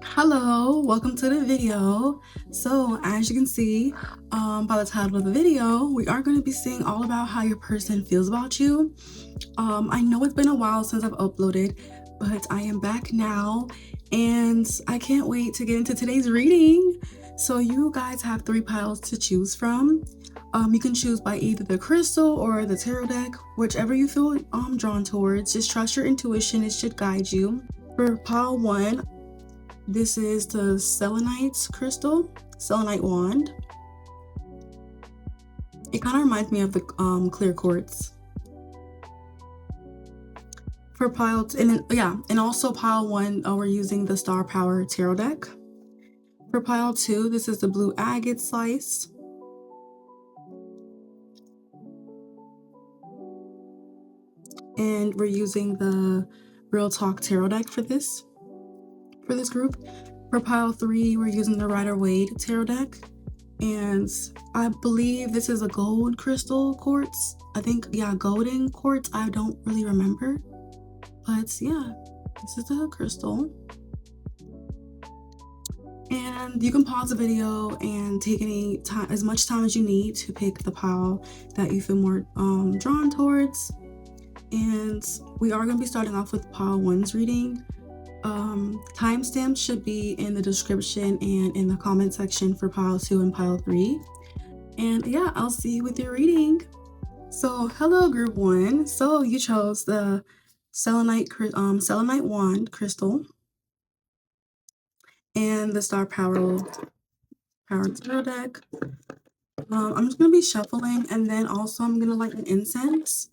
Hello, welcome to the video. So as you can see by the title of the video, we are going to be seeing all about how your person feels about you. I know it's been a while since I've uploaded, but I am back now and I can't wait to get into today's reading. So you guys have 3 piles to choose from. You can choose by either the crystal or the tarot deck, whichever you feel drawn towards. Just trust your intuition, it should guide you. For pile 1, this is the selenite crystal, selenite wand. It kind of reminds me of the clear quartz. For pile, and also pile 1, we're using the Star Power Tarot deck. For pile 2, this is the blue agate slice. And we're using the Real Talk Tarot deck for this group. For pile 3, we're using the Rider-Waite Tarot deck. And I believe this is a gold crystal quartz. I think, yeah, golden quartz. I don't really remember. But yeah, this is the crystal. And you can pause the video and take as much time as you need to pick the pile that you feel more drawn towards. And we are going to be starting off with pile 1's reading. Timestamps should be in the description and in the comment section for pile 2 and pile 3. And yeah, I'll see you with your reading. So hello group 1. So you chose the selenite wand crystal and the Star Power Tarot deck. I'm just gonna be shuffling, and then also I'm gonna light an incense.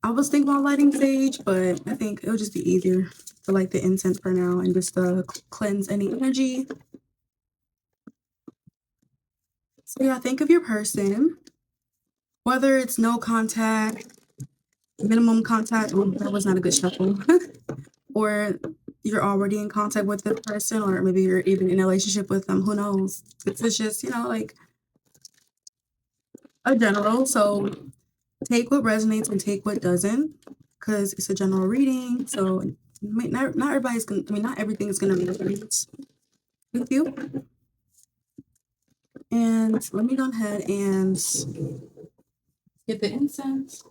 I was thinking about lighting sage, but I think it would just be easier to light the incense for now and just cleanse any energy. So yeah, think of your person, whether it's no contact, minimum contact. Oh, that was not a good shuffle. Or you're already in contact with the person, or maybe you're even in a relationship with them. Who knows? It's just, like a general. So take what resonates and take what doesn't, because it's a general reading. So not everybody's gonna, not everything is gonna resonate with you. And let me go ahead and get the incense.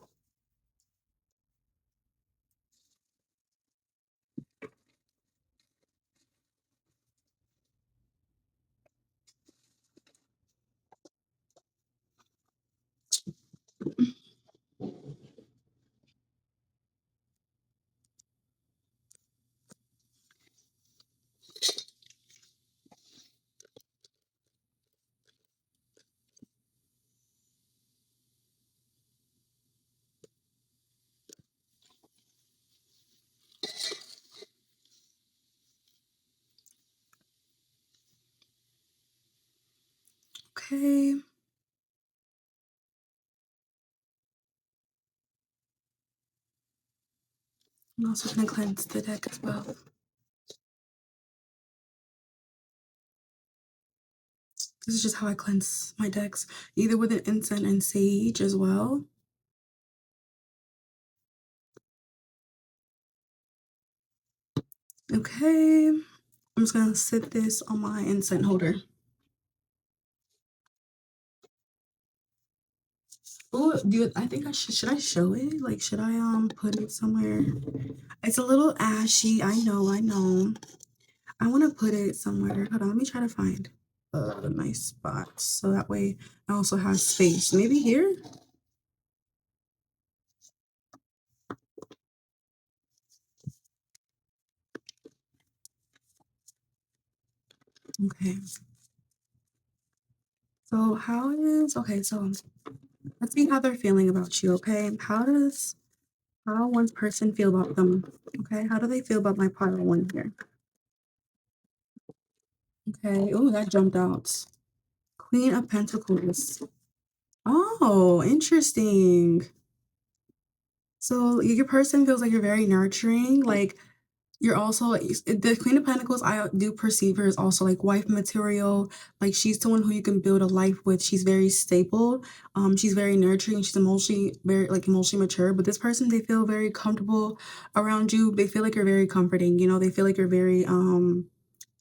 Okay. I'm also gonna cleanse the deck as well. This is just how I cleanse my decks, either with an incense and sage as well. Okay, I'm just gonna sit this on my incense holder. Oh, I think should I show it? Like, should I put it somewhere? It's a little ashy. I know. I want to put it somewhere. Hold on, let me try to find a nice spot so that way I also have space. Maybe here? Okay. So so let's see how they're feeling about you, okay? How one person feel about them? Okay, how do they feel about my pile 1 here? Okay, oh, that jumped out. Queen of Pentacles. Oh, interesting. So your person feels like you're very nurturing. Like You're also like the Queen of Pentacles, I do perceive her as also like wife material. Like she's someone who you can build a life with. She's very stable. She's very nurturing. She's emotionally very like emotionally mature. But this person, they feel very comfortable around you. They feel like you're very comforting. You know, they feel like you're very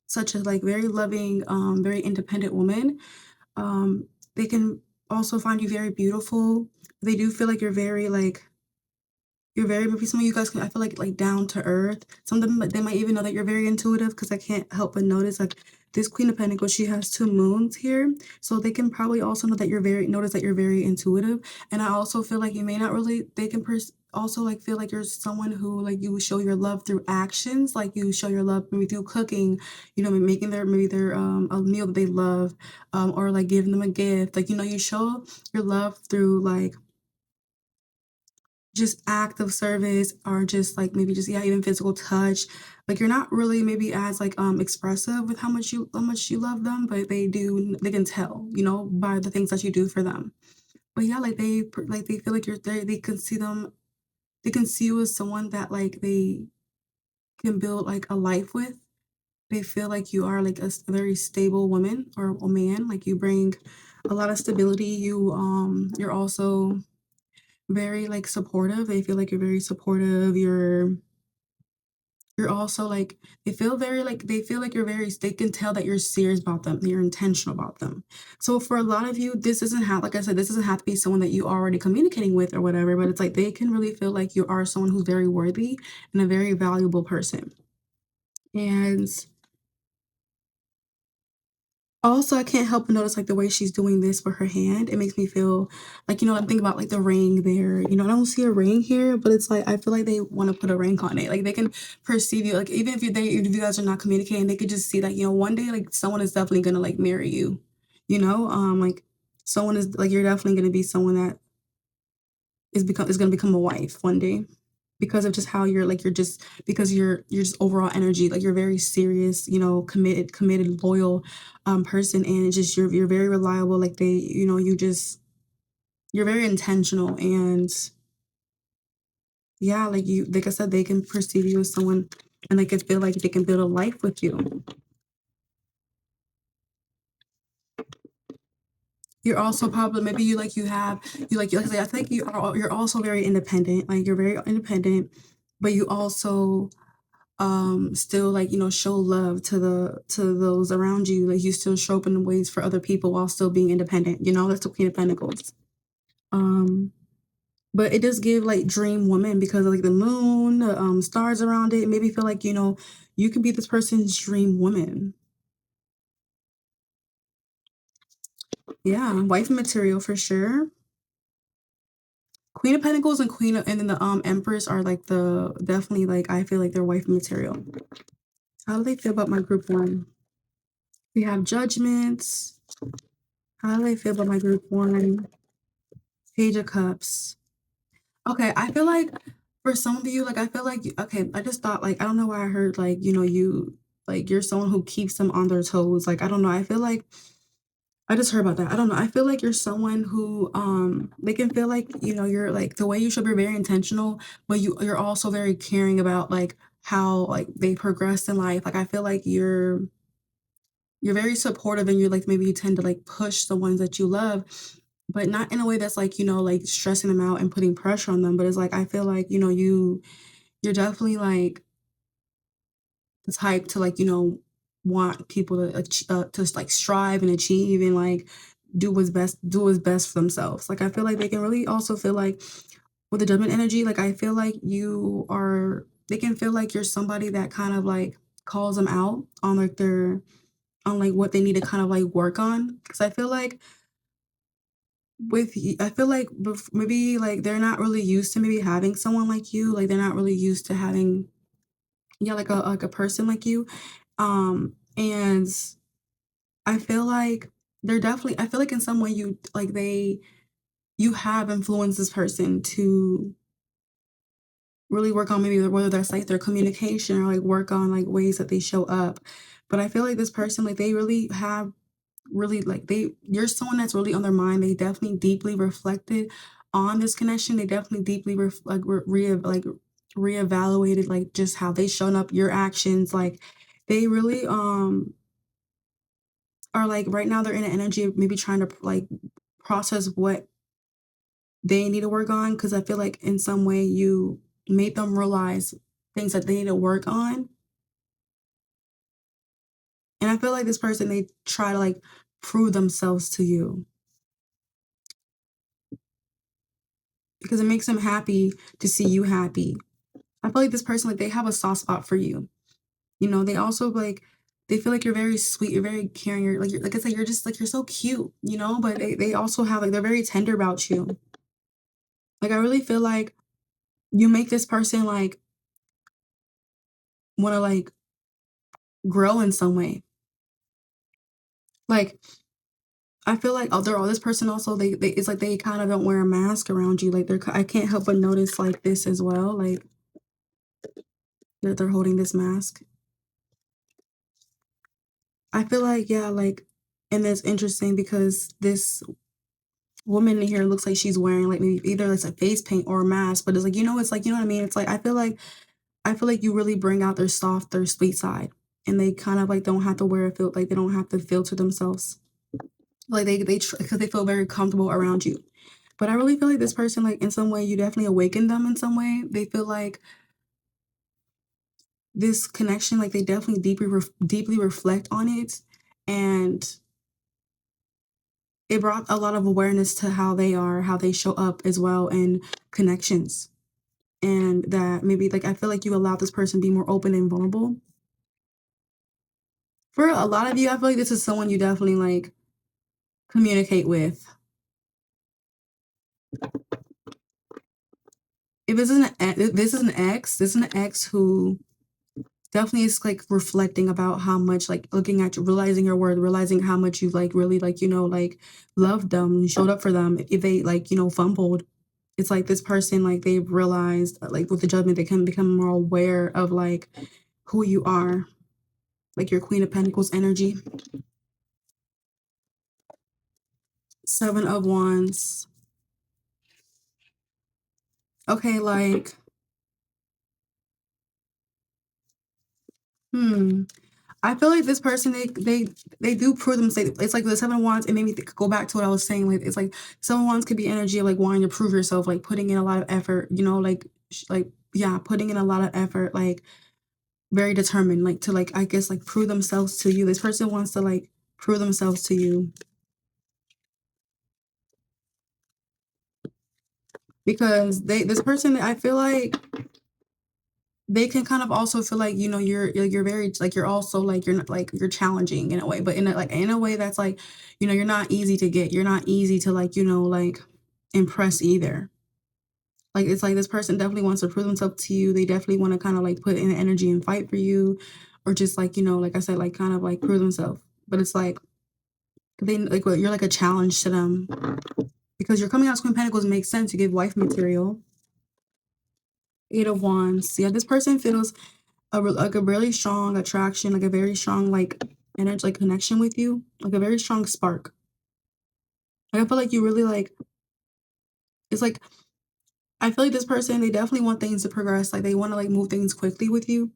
such a like very loving, very independent woman. Um, they can also find you very beautiful. They do feel like you're very like you're very maybe some of you guys can I feel like down to earth. Some of them they might even know that you're very intuitive because I can't help but notice like this Queen of Pentacles, she has two moons here. So they can probably also know that you're very notice that you're very intuitive. And I also feel like you may not really they can also like feel like you're someone who like you show your love through actions, like you show your love maybe through cooking, you know, making their maybe their a meal that they love, or like giving them a gift. Like, you know, you show your love through like just act of service or just like maybe just yeah even physical touch, like you're not really maybe as like expressive with how much you love them, but they can tell, you know, by the things that you do for them. But yeah, like like they feel like you're there, they can see them, they can see you as someone that like they can build like a life with. They feel like you are like a very stable woman or a man, like you bring a lot of stability. You're also very like supportive. They feel like you're very supportive. You're also like they feel like you're very they can tell that you're serious about them, you're intentional about them. So for a lot of you, this doesn't have like I said, this doesn't have to be someone that you already communicating with or whatever, but it's like they can really feel like you are someone who's very worthy and a very valuable person. And also, I can't help but notice, like, the way she's doing this with her hand, it makes me feel like, you know, I'm thinking about, like, the ring there, you know, I don't see a ring here, but it's like, I feel like they wanna put a ring on it, like, they can perceive you, like, even if you guys are not communicating, they could just see that, you know, one day, like, someone is definitely gonna, like, marry you, you know? Like, someone is like, you're definitely gonna be someone that is gonna become a wife one day because of just how you're like you're just because you're just overall energy, like you're very serious, you know, committed loyal person, and it's just you're very reliable, like they, you know, you're very intentional. And yeah, like you, like I said, they can perceive you as someone and they can feel like they can build a life with you. You're also probably maybe you like you have you like I think you're also very independent, like you're very independent, but you also still like, you know, show love to those around you, like you still show up in ways for other people while still being independent, you know, that's the Queen of Pentacles. um but it does give like dream woman because of like the moon, the stars around it, maybe feel like, you know, you can be this person's dream woman. Yeah, wife material for sure. Queen of Pentacles and and then the Empress are like the definitely like I feel like they're wife material. How do they feel about my group one? We have Judgments. How do they feel about my group one? Page of Cups. Okay, I feel like for some of you, like I feel like okay, I just thought like I don't know why I heard like, you know, you like you're someone who keeps them on their toes. Like I don't know. I feel like I just heard about that. I don't know. I feel like you're someone who they can feel like, you know, you're like the way you should be very intentional, but you're also very caring about like how like they progress in life. Like I feel like you're very supportive and you're like maybe you tend to like push the ones that you love, but not in a way that's like, you know, like stressing them out and putting pressure on them. But it's like I feel like, you know, you're definitely like the type to like, you know, want people to like strive and achieve and like do what's best for themselves. Like I feel like they can really also feel like with the Judgment energy, like I feel like they can feel like you're somebody that kind of like calls them out on like their on like what they need to kind of like work on. Because I feel like I feel like maybe like they're not really used to maybe having someone like you. Like they're not really used to having yeah like a person like you. And I feel like they're definitely I feel like in some way you have influenced this person to really work on maybe whether that's like their communication or like work on like ways that they show up. But I feel like this person like they really have really like you're someone that's really on their mind. They definitely deeply reflected on this connection. They definitely deeply like reevaluated like just how they shown up, your actions, like they really are like right now they're in an energy of maybe trying to like process what they need to work on because I feel like in some way you made them realize things that they need to work on. And I feel like this person, they try to like prove themselves to you because it makes them happy to see you happy. I feel like this person, like they have a soft spot for you. You know, they also like they feel like you're very sweet, you're very caring, you're like I said, you're just like you're so cute, you know, but they also have like they're very tender about you. Like I really feel like you make this person like want to like grow in some way. Like I feel like oh, they're all this person also they it's like they kind of don't wear a mask around you. Like I can't help but notice like this as well. Like they're holding this mask. I feel like yeah, like and it's interesting because this woman in here looks like she's wearing like maybe either it's a face paint or a mask, but it's like it's like you know what I mean. It's like I feel like you really bring out their soft, their sweet side, and they kind of like don't have to wear a filter, like they don't have to filter themselves, like because they feel very comfortable around you. But I really feel like this person, like in some way, you definitely awaken them in some way. They feel like this connection, like they definitely deeply reflect on it, and it brought a lot of awareness to how they are, how they show up as well, and connections. And that maybe like I feel like you allow this person to be more open and vulnerable. For a lot of you, I feel like this is someone you definitely like communicate with. If this is an ex who definitely is like reflecting about how much like looking at you, realizing your worth, realizing how much you like really like like loved them, showed up for them. If they like fumbled, it's like this person like they've realized like with the judgment they can become more aware of like who you are, like your Queen of Pentacles energy. Seven of Wands. Okay, like hmm. I feel like this person they do prove themselves. It's like the Seven of Wands. It made me go back to what I was saying. Like it's like Seven of Wands could be energy of like wanting to prove yourself, like putting in a lot of effort. Like like yeah, putting in a lot of effort. Like very determined, like to like I guess like prove themselves to you. This person wants to like prove themselves to you because this person I feel like they can kind of also feel like you're very like you're also like you're not like you're challenging in a way, but in a way that's like you're not easy to get, you're not easy to like like impress either. Like it's like this person definitely wants to prove themselves to you. They definitely want to kind of like put in the energy and fight for you, or just like like I said, like kind of like prove themselves. But it's like they like you're like a challenge to them because you're coming out as Queen of Pentacles makes sense. You give wife material. Eight of Wands. Yeah, this person feels like a really strong attraction, like a very strong like energy, like connection with you, like a very strong spark. Like I feel like you really like. It's like I feel like this person they definitely want things to progress. Like they want to like move things quickly with you.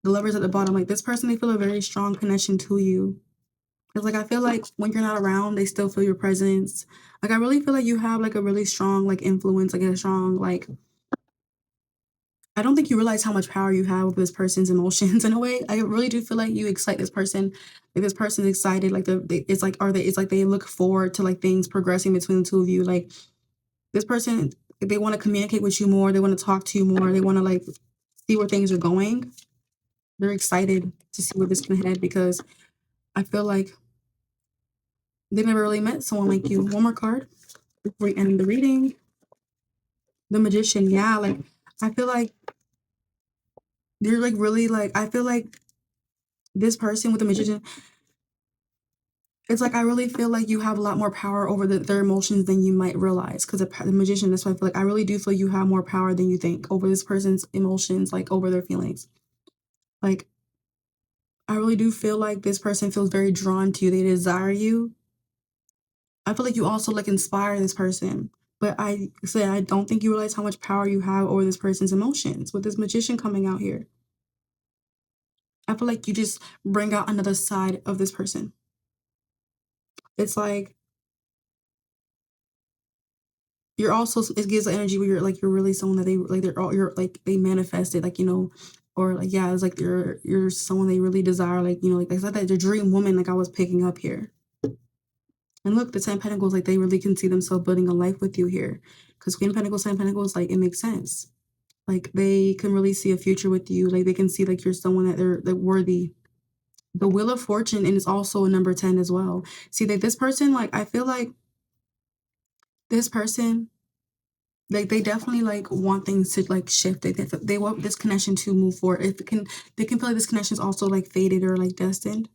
The lovers at the bottom, like this person, they feel a very strong connection to you. It's like I feel like when you're not around, they still feel your presence. Like I really feel like you have like a really strong like influence, like a strong like I don't think you realize how much power you have with this person's emotions in a way. I really do feel like you excite this person. Like this person's excited. Like it's like are they? It's like they look forward to like things progressing between the two of you. Like this person, they want to communicate with you more. They want to talk to you more. They want to like see where things are going. They're excited to see where this can head because I feel like they never really met someone like you. One more card before we end the reading. The Magician. Yeah, like I feel like you're like really like I feel like this person with the Magician, it's like I really feel like you have a lot more power over their emotions than you might realize. Because the Magician, that's why I feel like I really do feel you have more power than you think over this person's emotions, like over their feelings. Like I really do feel like this person feels very drawn to you. They desire you. I feel like you also like inspire this person. But I said, I don't think you realize how much power you have over this person's emotions with this magician coming out here. I feel like you just bring out another side of this person. It's like you're also, it gives the energy where you're really someone that they like, they're all, you're like, they manifested, like, or like, yeah, it's like you're someone they really desire, like, like I said, that the dream woman, like I was picking up here. And look, the 10 Pentacles, like they really can see themselves building a life with you here. Because Queen of Pentacles, 10 Pentacles, like it makes sense. Like they can really see a future with you. Like they can see like you're someone that they're worthy. The Wheel of Fortune, and it's also a number 10 as well. See, that this person, like I feel like this person, like they definitely like want things to like shift. They want this connection to move forward. If it can, they can feel like this connection is also like fated or like destined.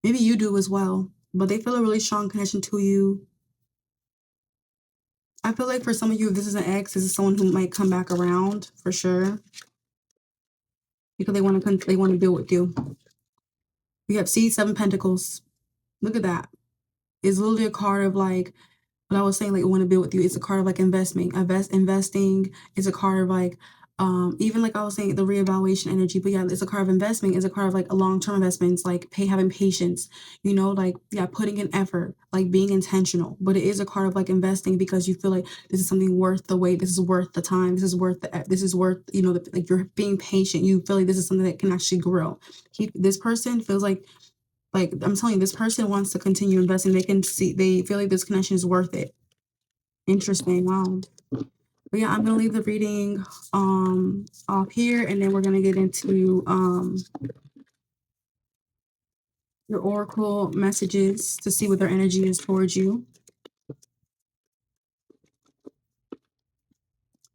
Maybe you do as well, but they feel a really strong connection to you. I feel like for some of you, if this is an ex, this is someone who might come back around for sure because they want to deal with you. We have seven Pentacles. Look at that. It's literally a card of like, what I was saying, like, I want to build with you. It's a card of like investing. It's a card of like, even like I was saying, the reevaluation energy. But yeah, it's a card of investment. It's a card of like a long-term investments, like having patience, like, yeah, putting in effort, like being intentional. But it is a card of like investing because you feel like this is something worth the wait. This is worth the time. This is worth like you're being patient. You feel like this is something that can actually grow. This person feels like I'm telling you, this person wants to continue investing. They feel like this connection is worth it. Interesting. Wow. But yeah, I'm gonna leave the reading off here, and then we're gonna get into your oracle messages to see what their energy is towards you.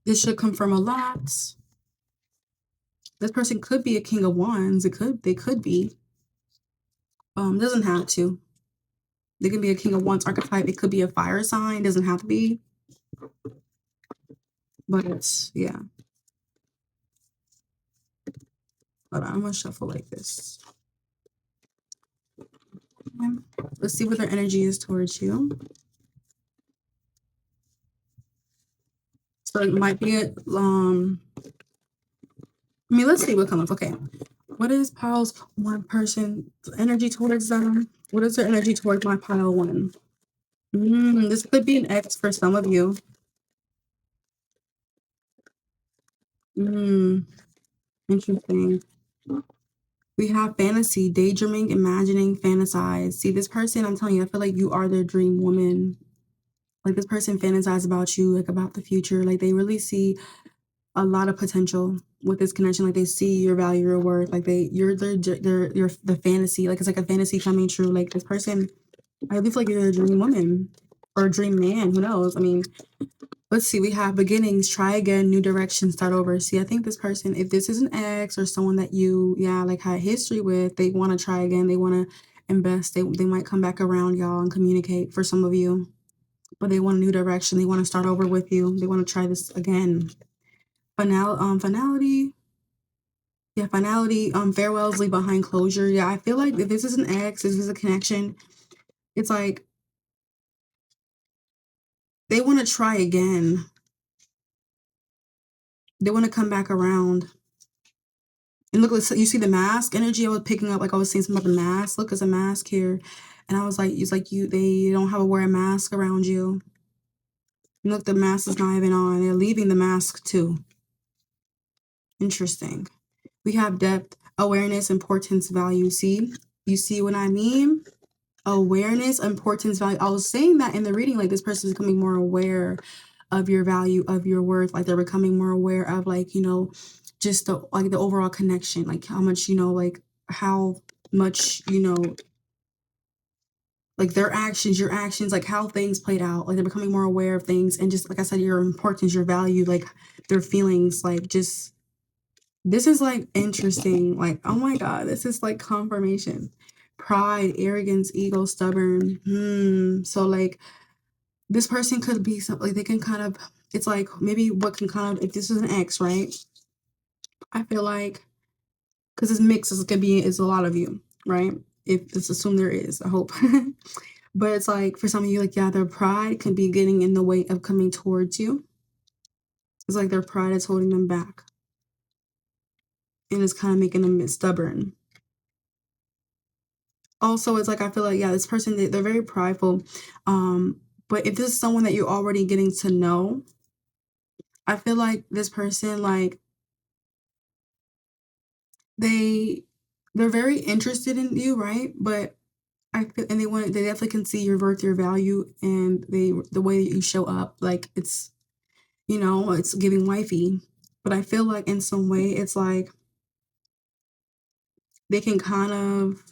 This should confirm a lot. This person could be a King of Wands. They could be. Doesn't have to. They can be a King of Wands archetype. It could be a fire sign. Doesn't have to be. But yeah. But I'm gonna shuffle like this. Let's see what their energy is towards you. So it might be let's see what comes up. Okay. What is pile's one person energy towards them? What is their energy towards my pile one? This could be an ex for some of you. Interesting. We have fantasy, daydreaming, imagining, fantasize. See, this person, I'm telling you, I feel like you are their dream woman. Like this person fantasizes about you, like about the future. Like they really see a lot of potential with this connection. Like they see your value, your worth. Like you're the fantasy. Like it's like a fantasy coming true. Like this person, I really feel like you're a dream woman or a dream man. Who knows? I mean, let's see. We have beginnings, try again, new direction, start over. See, I think this person, if this is an ex or someone that you, like had history with, they want to try again. They want to invest. They might come back around, y'all, and communicate for some of you. But they want a new direction. They want to start over with you. They want to try this again. Finality. Yeah, finality. Farewells, leave behind closure. Yeah, I feel like if this is an ex, this is a connection. It's like they want to try again. They want to come back around. And look, you see the mask energy I was picking up, like I was saying something about the mask. Look, there's a mask here. And I was like, it's like they don't have to wear a mask around you. And look, the mask is not even on. They're leaving the mask too. Interesting. We have depth, awareness, importance, value. See? You see what I mean? Awareness, importance, value. I was saying that in the reading, like this person is becoming more aware of your value, of your worth. Like they're becoming more aware of like, just the overall connection, like how much, like how much, like their actions, your actions, like how things played out. Like they're becoming more aware of things. And just like I said, your importance, your value, like their feelings, like just, this is like interesting. Like, oh my God, this is like confirmation. Pride, arrogance, ego, stubborn. So like this person could be something, like they can kind of, it's like maybe what can kind of, if this is an ex, right? I feel like, because it's mixed, is a lot of you, right? If let's assume there is, I hope. But it's like for some of you, like, yeah, their pride can be getting in the way of coming towards you. It's like their pride is holding them back and it's kind of making them stubborn. Also, it's like I feel like, yeah, this person, they're very prideful. But if this is someone that you're already getting to know, I feel like this person, like, they they're very interested in you, right? But I feel, and they definitely can see your worth, your value, and the way that you show up, like it's, it's giving wifey. But I feel like in some way it's like they can kind of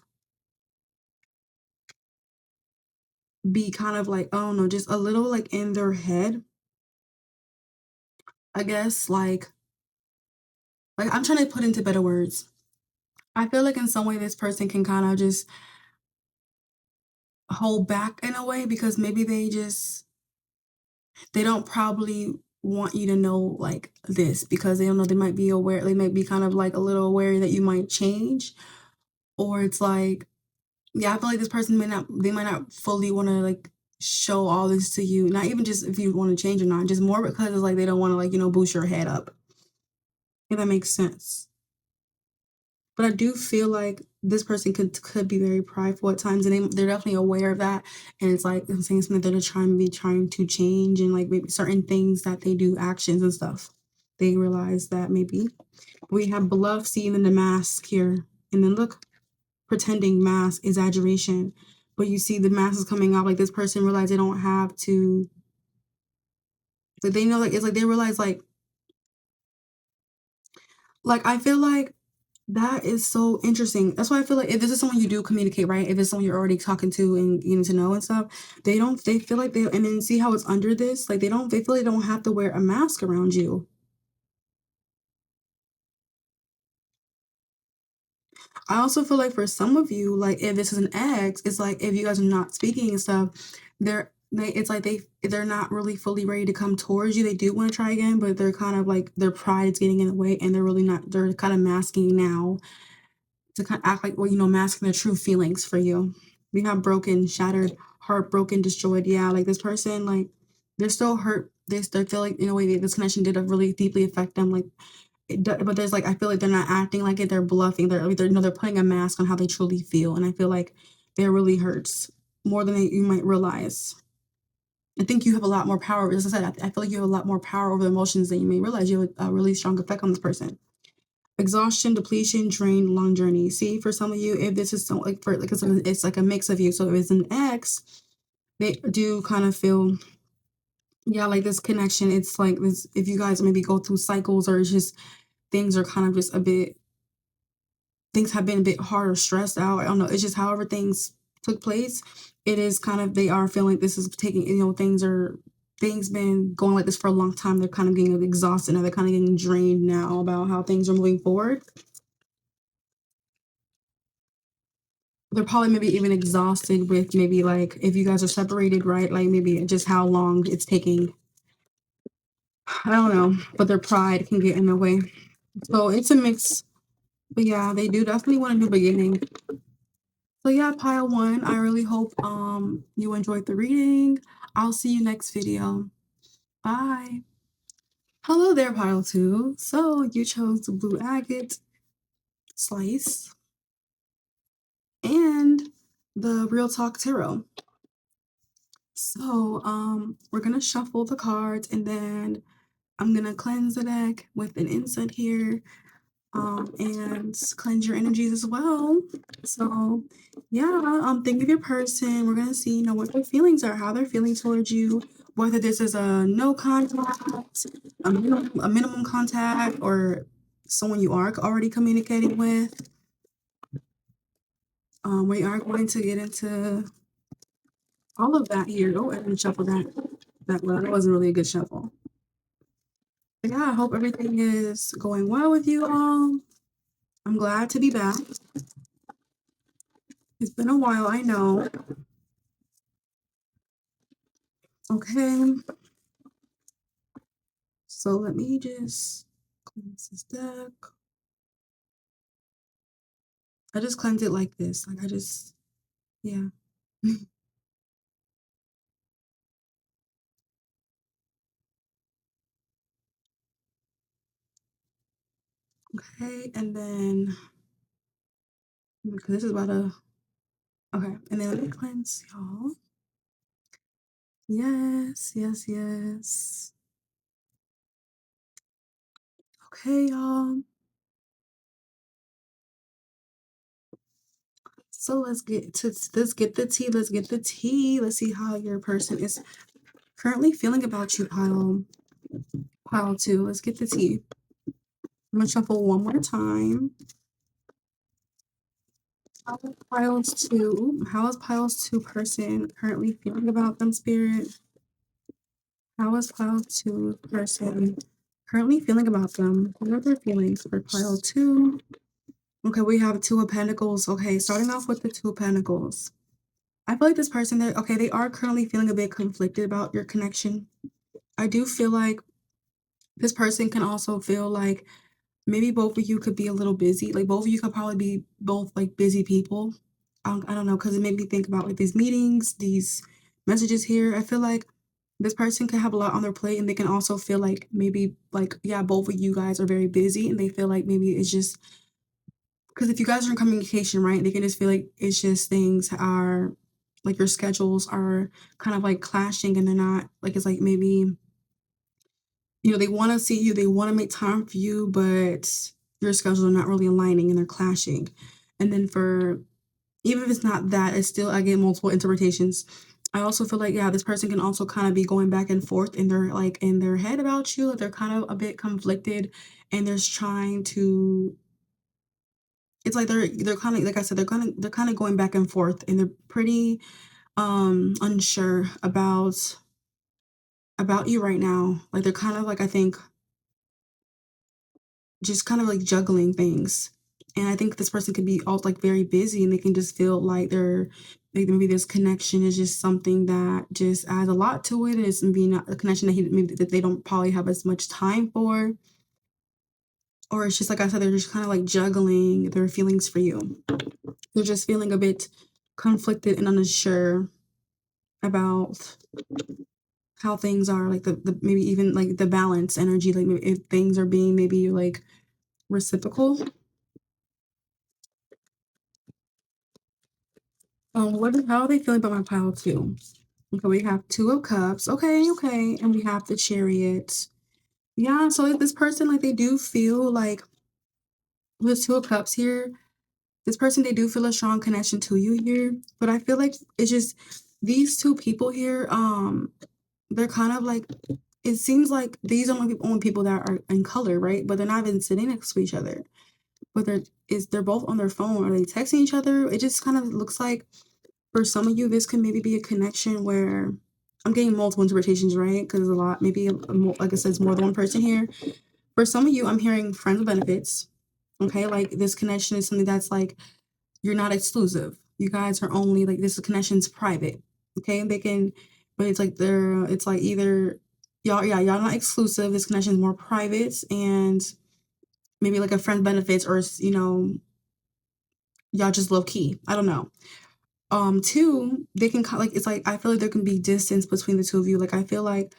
be kind of like, I don't know, just a little like in their head, I guess, I'm trying to put into better words. I feel like in some way this person can kind of just hold back in a way because maybe they don't probably want you to know like this because they don't know, they might be aware, they might be kind of like a little aware that you might change, or it's like, yeah, I feel like this person they might not fully want to like show all this to you, not even just if you want to change or not, just more because it's like they don't want to, like, boost your head up, if that makes sense. But I do feel like this person could be very prideful at times, and they're definitely aware of that. And it's like I'm saying something that they're trying to change, and like maybe certain things that they do, actions and stuff. They realize that maybe we have bluff seeing in the mask here, and then look, pretending, mask, exaggeration. But you see the mask is coming out. Like this person realized they don't have to. Like they know, like it's like they realize like I feel like that is so interesting. That's why I feel like if this is someone you do communicate, right? If it's someone you're already talking to and getting to know and stuff, they feel like and then see how it's under this, like they feel they don't have to wear a mask around you. I also feel like for some of you, like if this is an ex, it's like if you guys are not speaking and stuff, it's like they're not really fully ready to come towards you. They do want to try again, but they're kind of like their pride is getting in the way and they're really not, they're kind of masking now to kind of act like, well, masking their true feelings for you. We have broken, shattered, heartbroken, destroyed. Yeah, like this person, like they're still hurt. They feel like in a way that this connection did really deeply affect them. Like, but there's like I feel like they're not acting like it. They're bluffing. They're putting a mask on how they truly feel, and I feel like that really hurts more than you might realize. I think you have a lot more power. As I said, I feel like you have a lot more power over emotions than you may realize. You have a really strong effect on this person. Exhaustion, depletion, drain, long journey. See, for some of you, if this is so like for like it's like a mix of you. So if it's an ex, they do kind of feel, yeah, like this connection. It's like this, if you guys maybe go through cycles or it's just things are kind of just a bit, things have been a bit hard or stressed out. I don't know. It's just however things took place. It is kind of, they are feeling this is taking, things been going like this for a long time. They're kind of getting exhausted and they're kind of getting drained now about how things are moving forward. They're probably maybe even exhausted with maybe like if you guys are separated, right? Like maybe just how long it's taking. I don't know, but their pride can get in the way. So it's a mix. But yeah, they do definitely want a new beginning. So yeah, pile one. I really hope you enjoyed the reading. I'll see you next video. Bye. Hello there, pile two. So you chose the blue agate slice and the Real Talk Tarot. So we're gonna shuffle the cards and then I'm gonna cleanse the deck with an incense here, and cleanse your energies as well. So yeah, think of your person. We're gonna see, what their feelings are, how they're feeling towards you, whether this is a no contact, a minimum contact, or someone you are already communicating with. We are going to get into all of that here. Oh, I didn't shuffle that well. That wasn't really a good shuffle. Yeah, I hope everything is going well with you all. I'm glad to be back. It's been a while, I know. Okay. So let me just cleanse this deck. I just cleanse it like this. Yeah. Okay, and then because this is about a okay, and then let me cleanse y'all. Yes, yes, yes. Okay, y'all. So let's get the tea. Let's get the tea. Let's see how your person is currently feeling about you, pile two. Let's get the tea. I'm gonna shuffle one more time. How is piles two? How is piles two person currently feeling about them, spirit? How is pile two person currently feeling about them? What are their feelings for pile two? Okay, we have two of pentacles. Okay, starting off with the two of pentacles. I feel like this person, they are currently feeling a bit conflicted about your connection. I do feel like this person can also feel like maybe both of you could be a little busy. Like both of you could probably be both like busy people. I don't know, because it made me think about like these meetings, these messages here. I feel like this person could have a lot on their plate and they can also feel like maybe like, yeah, both of you guys are very busy and they feel like maybe it's just because if you guys are in communication, right, they can just feel like it's just things are like your schedules are kind of like clashing and they're not like it's like maybe they want to see you, they want to make time for you, but your schedules are not really aligning and they're clashing. And then for even if it's not that, it's still I get multiple interpretations. I also feel like yeah, this person can also kind of be going back and forth in their head about you. Like they're kind of a bit conflicted and they're trying to it's like they're kind of like I said, they're kind of going back and forth and they're pretty unsure about you right now. Like they're kind of like I think just kind of like juggling things. And I think this person could be all like very busy and they can just feel like they're like maybe this connection is just something that just adds a lot to it. It's maybe not a connection that maybe that they don't probably have as much time for. Or it's just like I said, they're just kind of like juggling their feelings for you. They're just feeling a bit conflicted and unsure about how things are, like the maybe even like the balance energy, like maybe if things are being maybe like reciprocal. How are they feeling about my pile two? Okay, we have two of cups. Okay, okay, and we have the chariot. Yeah, so like, this person, like they do feel like with two of cups here, this person they do feel a strong connection to you here. But I feel like it's just these two people here, they're kind of like it seems like these are only people that are in color, right? But they're not even sitting next to each other. But they're both on their phone. Are they texting each other? It just kind of looks like for some of you, this could maybe be a connection where I'm getting multiple interpretations, right? Because there's a lot, maybe like I said, it's more than one person here. For some of you, I'm hearing friends with benefits. Okay, like this connection is something that's like you're not exclusive. You guys are only like this connection's private. Okay, they can, but it's like either y'all not exclusive. This connection is more private and maybe like a friend benefits or y'all just low key. I don't know. Two, they can like it's like I feel like there can be distance between the two of you. Like I feel like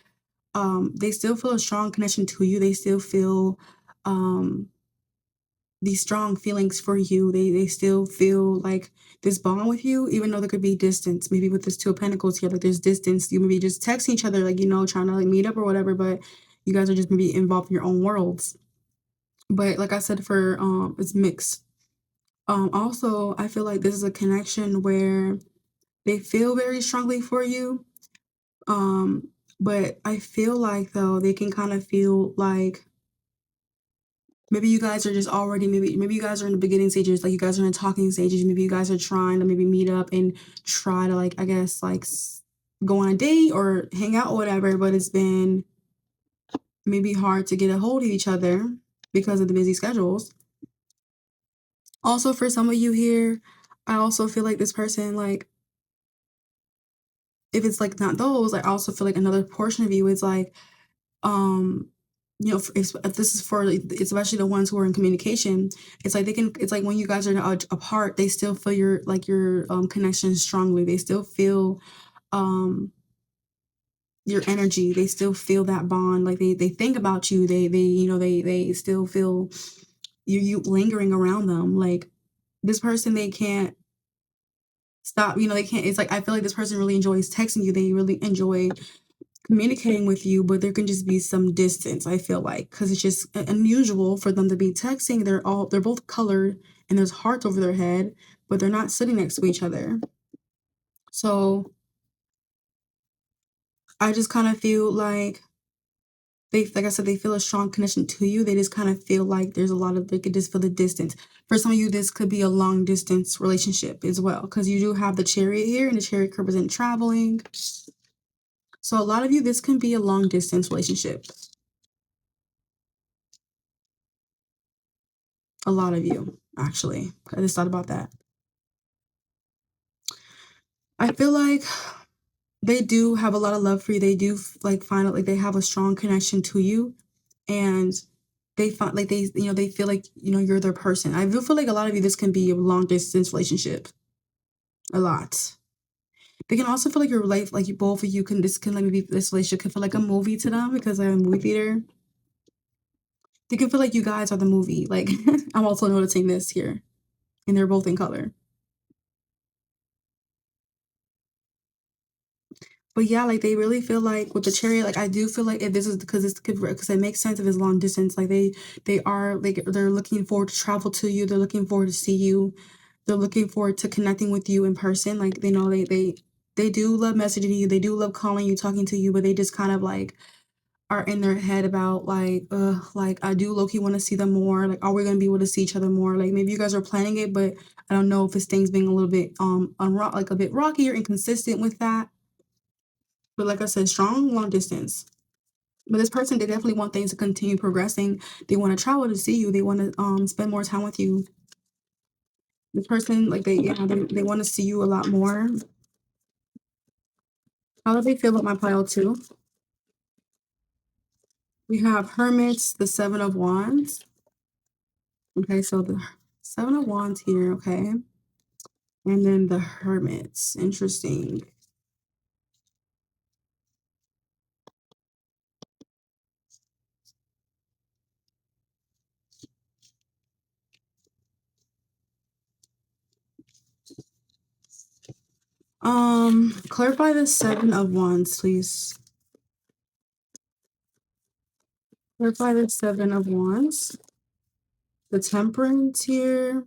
they still feel a strong connection to you. They still feel um these strong feelings for you. They still feel like this bond with you, even though there could be distance. Maybe with this two of pentacles here, like there's distance. You maybe just texting each other, like trying to like meet up or whatever, but you guys are just maybe involved in your own worlds. But like I said, for it's mixed. Also I feel like this is a connection where they feel very strongly for you. Um, but I feel like though they can kind of feel like maybe you guys are just already maybe you guys are in the beginning stages, like you guys are in talking stages. Maybe you guys are trying to maybe meet up and try to like I guess like go on a date or hang out or whatever. But it's been maybe hard to get a hold of each other because of the busy schedules. Also, for some of you here, I also feel like this person like if it's like not those, I also feel like another portion of you is like um if this is for like, especially the ones who are in communication, it's like they can it's like when you guys are apart they still feel your connection strongly. They still feel um your energy. They still feel that bond. Like they think about you. They still feel you lingering around them. Like this person, they can't stop, they can't, it's like I feel like this person really enjoys texting you. They really enjoy communicating with you, but there can just be some distance, I feel like, because it's just unusual for them to be texting. They're both colored and there's hearts over their head, but they're not sitting next to each other. So I just kind of feel like like I said, they feel a strong connection to you. They just kind of feel like they could just feel the distance. For some of you, this could be a long distance relationship as well, because you do have the chariot here, and the chariot could represent traveling. So a lot of you, this can be a long distance relationship. A lot of you, actually. I just thought about that. I feel like they do have a lot of love for you. They do like find out like they have a strong connection to you, and they find like they feel like you're their person. I do feel like a lot of you, this can be a long distance relationship. A lot. They can also feel like your life, like you both of you can this can like maybe this relationship can feel like a movie to them because they're in a movie theater. They can feel like you guys are the movie. Like I'm also noticing this here, and they're both in color. But yeah, like they really feel like with the chariot, like I do feel like if this is because it makes sense if it's long distance. Like they are like they're looking forward to travel to you. They're looking forward to see you. They're looking forward to connecting with you in person. Like they know they do love messaging you. They do love calling you, talking to you. But they just kind of like are in their head about like I do low key want to see them more. Like, are we gonna be able to see each other more? Like maybe you guys are planning it, but I don't know if it's things being a little bit like a bit rocky or inconsistent with that. But like I said, strong long distance. But this person, they definitely want things to continue progressing. They want to travel to see you. They want to spend more time with you. This person, like they want to see you a lot more. How do they feel about my pile too? We have Hermits, the Seven of Wands. Okay, so the Seven of Wands here, okay. And then the Hermits. Interesting. Clarify the Seven of Wands, please. Clarify the Seven of Wands. The Temperance here.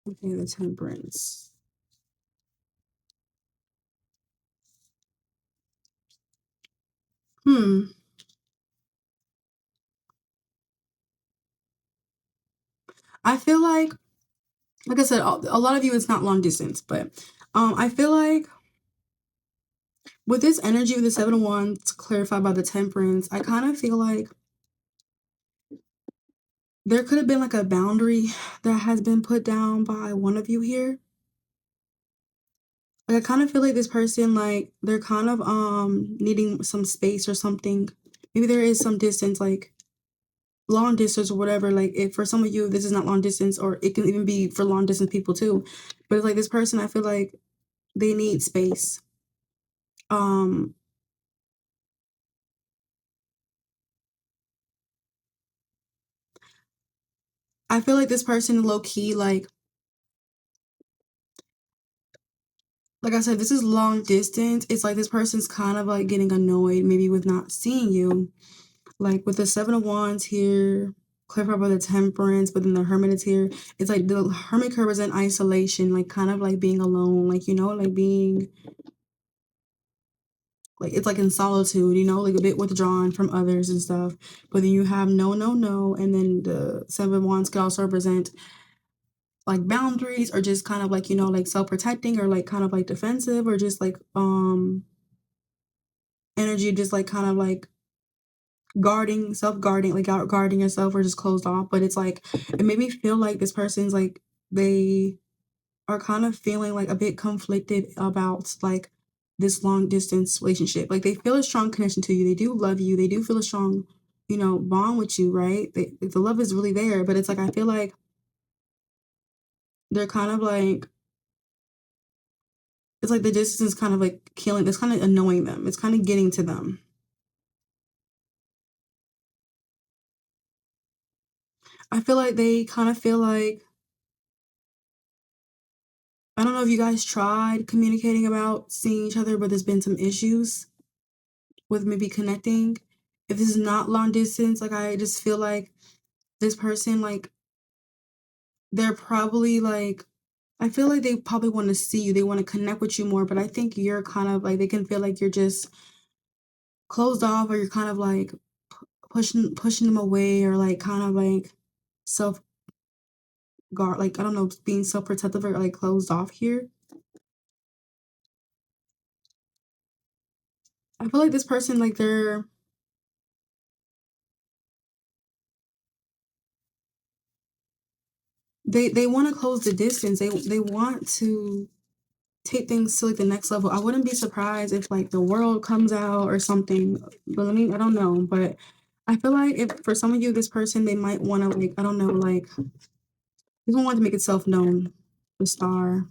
Okay, the Temperance. I feel like I said, a lot of you, it's not long distance, but I feel like with this energy with the Seven of Wands clarified by the Temperance, I kind of feel like there could have been like a boundary that has been put down by one of you here. Like I kind of feel like this person, like they're kind of needing some space or something. Maybe there is some distance, like long distance or whatever. Like if for some of you this is not long distance, or it can even be for long distance people too. But it's like this person, I feel like they need space. Um I feel like this person low key, like I said, this is long distance. It's like this person's kind of like getting annoyed maybe with not seeing you. Like with the Seven of Wands here, clarified by the Temperance, but then the Hermit is here. It's like the Hermit could represent isolation, like kind of like being alone, like like being like it's like in solitude, like a bit withdrawn from others and stuff. But then you have no, no, no, and then the Seven of Wands could also represent like boundaries, or just kind of like like self-protecting, or like kind of like defensive, or just like energy, just like kind of like guarding, self-guarding, like out guarding yourself, or just closed off. But it's like it made me feel like this person's like they are kind of feeling like a bit conflicted about like this long distance relationship. Like they feel a strong connection to you. They do love you. They do feel a strong, bond with you, right? The love is really there, but it's like I feel like they're kind of like it's like the distance is kind of like killing. It's kind of annoying them. It's kind of getting to them. I feel like they kind of feel like, I don't know if you guys tried communicating about seeing each other, but there's been some issues with maybe connecting. If this is not long distance, like I just feel like this person, like they're probably like, I feel like they probably want to see you. They want to connect with you more, but I think you're kind of like they can feel like you're just closed off, or you're kind of like pushing them away, or like kind of like self guard, like I don't know, being self protective, or like closed off here. I feel like this person, like they want to close the distance. They want to take things to like the next level. I wouldn't be surprised if like the world comes out or something. But I don't know. But I feel like if for some of you, this person, they might want to like, I don't know, like they don't want to make itself known. The star.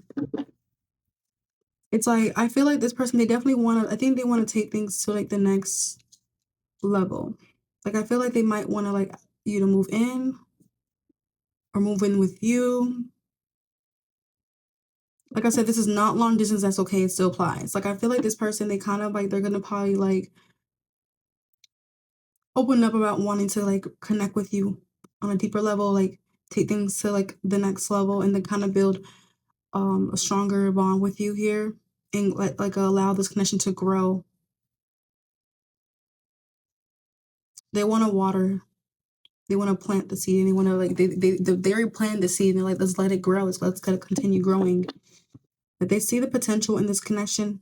It's like I feel like this person, they definitely want to. I think they want to take things to like the next level. Like I feel like they might want to like you to move in, or move in with you. Like I said, this is not long distance. That's okay. It still applies. Like I feel like this person, they kind of like they're gonna probably like open up about wanting to like connect with you on a deeper level, like take things to like the next level, and then kind of build a stronger bond with you here, and like allow this connection to grow. They want to water. They want to plant the seed, and they want to like they already planted the seed, and they're like, let's let it grow. Let's gotta continue growing. But they see the potential in this connection.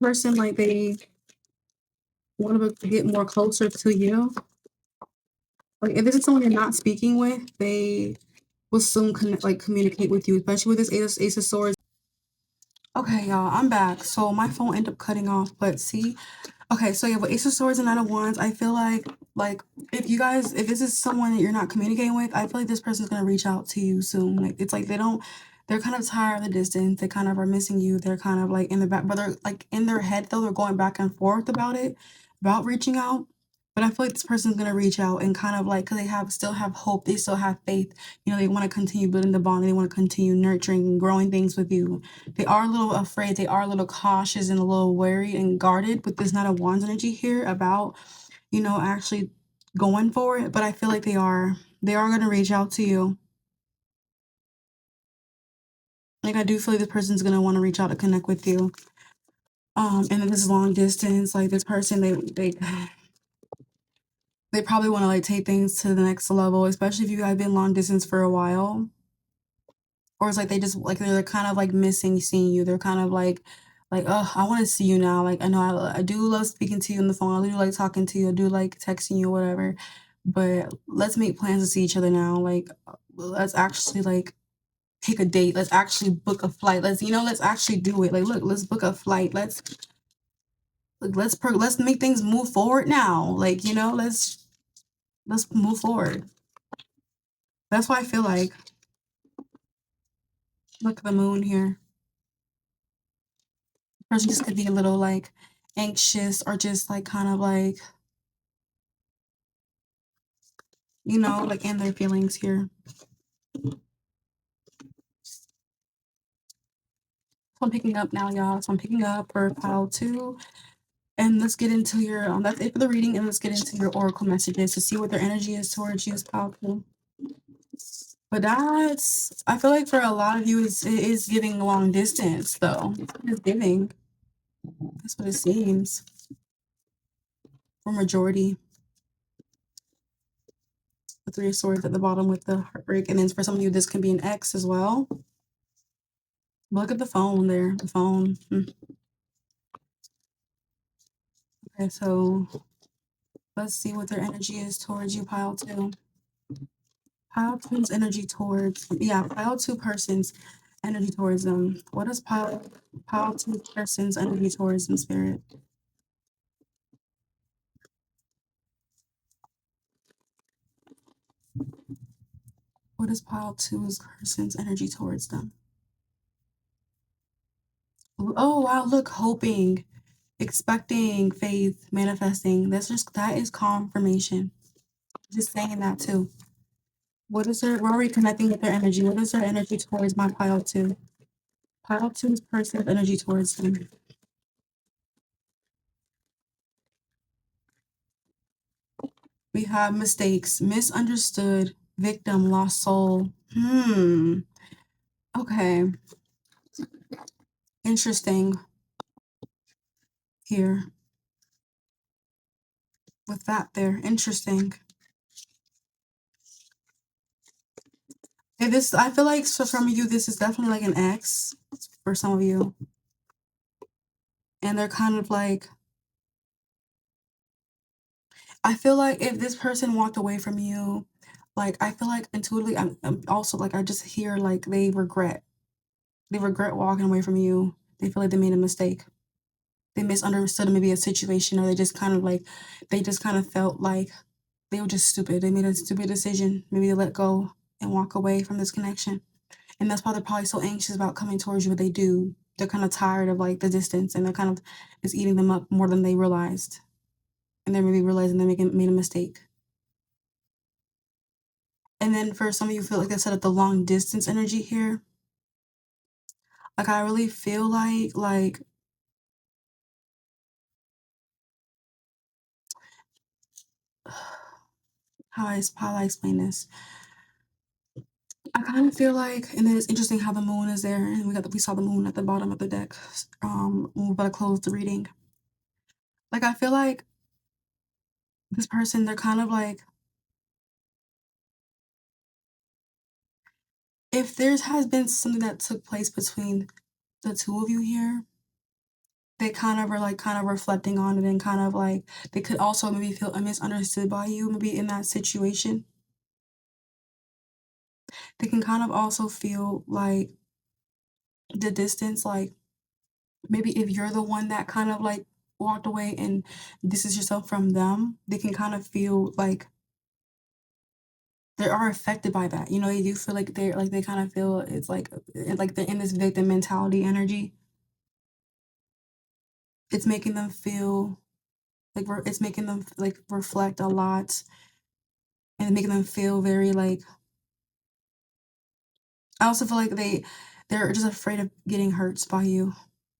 Person, like they want to get more closer to you. Like if this is someone you're not speaking with, they will soon communicate with you, especially with this Ace of Swords. Okay, y'all, I'm back. So my phone ended up cutting off, but see, okay, so yeah, with Ace of Swords and Knight of Wands, I feel like if this is someone that you're not communicating with, I feel like this person's gonna reach out to you soon. Like it's like they're kind of tired of the distance. They kind of are missing you. They're kind of like in the back, but they're like in their head though, they're going back and forth about it, about reaching out. But I feel like this person's gonna reach out and kind of like, cause they still have hope, they still have faith. You know, they want to continue building the bond. They want to continue nurturing and growing things with you. They are a little afraid. They are a little cautious and a little wary and guarded with this Knight of Wands energy here about, actually going for it. But I feel like they are going to reach out to you. Like I do feel like this person's going to want to reach out to connect with you. And this is long distance. Like this person, they probably want to like take things to the next level, especially if you guys been long distance for a while. Or it's like they just like they're kind of like missing seeing you. They're kind of like, oh, I want to see you now. Like I know I do love speaking to you on the phone. I do like talking to you. I do like texting you, whatever. But let's make plans to see each other now. Like let's actually like take a date. Let's actually book a flight. Let's actually do it. Like look, let's book a flight. Let's make things move forward now. Like, let's move forward. That's why I feel like look at the moon here. Person just could be a little like anxious, or just like kind of like, like in their feelings here. So I'm picking up now, y'all. So I'm picking up for pile 2. And let's get into your that's it for the reading, and let's get into your oracle messages to see what their energy is towards you, is pile 2. But I feel like for a lot of you it is giving long distance though. It's giving. That's what it seems. For majority. The 3 of Swords at the bottom with the heartbreak. And then for some of you, this can be an ex as well. Look at the phone there. The phone. Okay, so let's see what their energy is towards you, pile 2. Pile 2's energy towards, pile 2 person's energy towards them. What is pile 2 person's energy towards them, spirit? What is pile 2's person's energy towards them? Oh, wow, look, hoping, expecting, faith, manifesting. That is confirmation. Just saying that too. What is their, where are we connecting with their energy? What is their energy towards my pile two? Pile two's person's energy towards them. We have mistakes, misunderstood, victim, lost soul. Okay. Interesting here with that there. Interesting. Okay, this, I feel like for some of you, this is definitely like an ex for some of you. And they're kind of like, I feel like if this person walked away from you, like, I feel like intuitively, I'm also like, I just hear like they regret. They regret walking away from you. They feel like they made a mistake. They misunderstood maybe a situation, or they just kind of like, they just kind of felt like they were just stupid. They made a stupid decision. Maybe they let go and walk away from this connection. And that's why they're probably so anxious about coming towards you, but they do. They're kind of tired of like the distance, and they're kind of, it's eating them up more than they realized. And they're maybe realizing they made a mistake. And then for some of you, feel like I said, at the long distance energy here. Like I really feel like how I explain this? I kind of feel like, and then it's interesting how the moon is there, and we saw the moon at the bottom of the deck. When we're about to close the reading. Like I feel like this person, they're kind of like, if there's has been something that took place between the two of you here, they kind of are like kind of reflecting on it, and kind of like they could also maybe feel misunderstood by you, maybe in that situation. They can kind of also feel like the distance, like maybe if you're the one that kind of like walked away and distance yourself from them, they can kind of feel like they are affected by that. You know, they do feel like they're like they kind of feel it's like they're in this victim mentality energy. It's making them feel like it's making them like reflect a lot, and making them feel very like, I also feel like they're just afraid of getting hurt by you.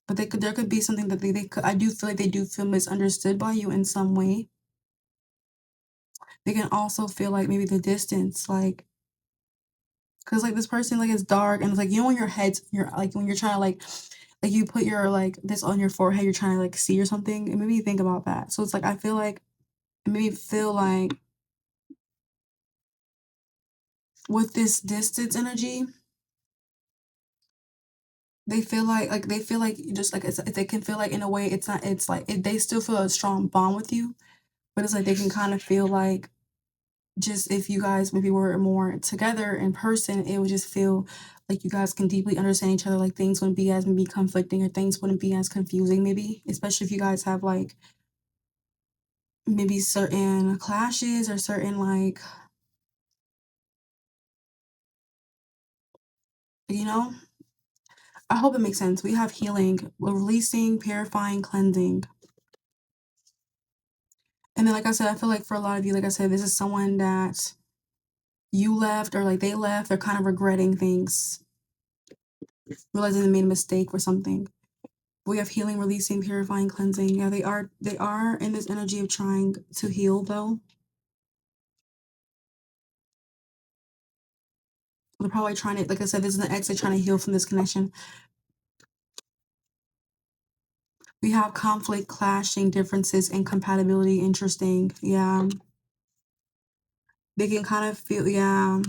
But there could be something that they could, I do feel like they do feel misunderstood by you in some way. They can also feel like maybe the distance, like, because like this person like is dark, and it's like, you know, when your head's, you're like when you're trying to like you put your like this on your forehead, you're trying to like see or something, and maybe think about that. So it's like I feel like it made me feel like with this distance energy, they feel like just like they can feel like in a way it's not, it's like they still feel a strong bond with you, but it's like they can kind of feel like, just if you guys maybe were more together in person, it would just feel like you guys can deeply understand each other. Like things wouldn't be as maybe conflicting, or things wouldn't be as confusing, maybe, especially if you guys have like maybe certain clashes or certain like, you know, I hope it makes sense. We have healing, releasing, purifying, cleansing. And then, like I said, I feel like for a lot of you, like I said, this is someone that you left, or like they left, they're kind of regretting things, realizing they made a mistake or something. We have healing, releasing, purifying, cleansing. Yeah, they are in this energy of trying to heal though. They're probably trying to, like I said, this is an exit trying to heal from this connection. We have conflict, clashing, differences, incompatibility. Interesting. Yeah. They can kind of feel, yeah.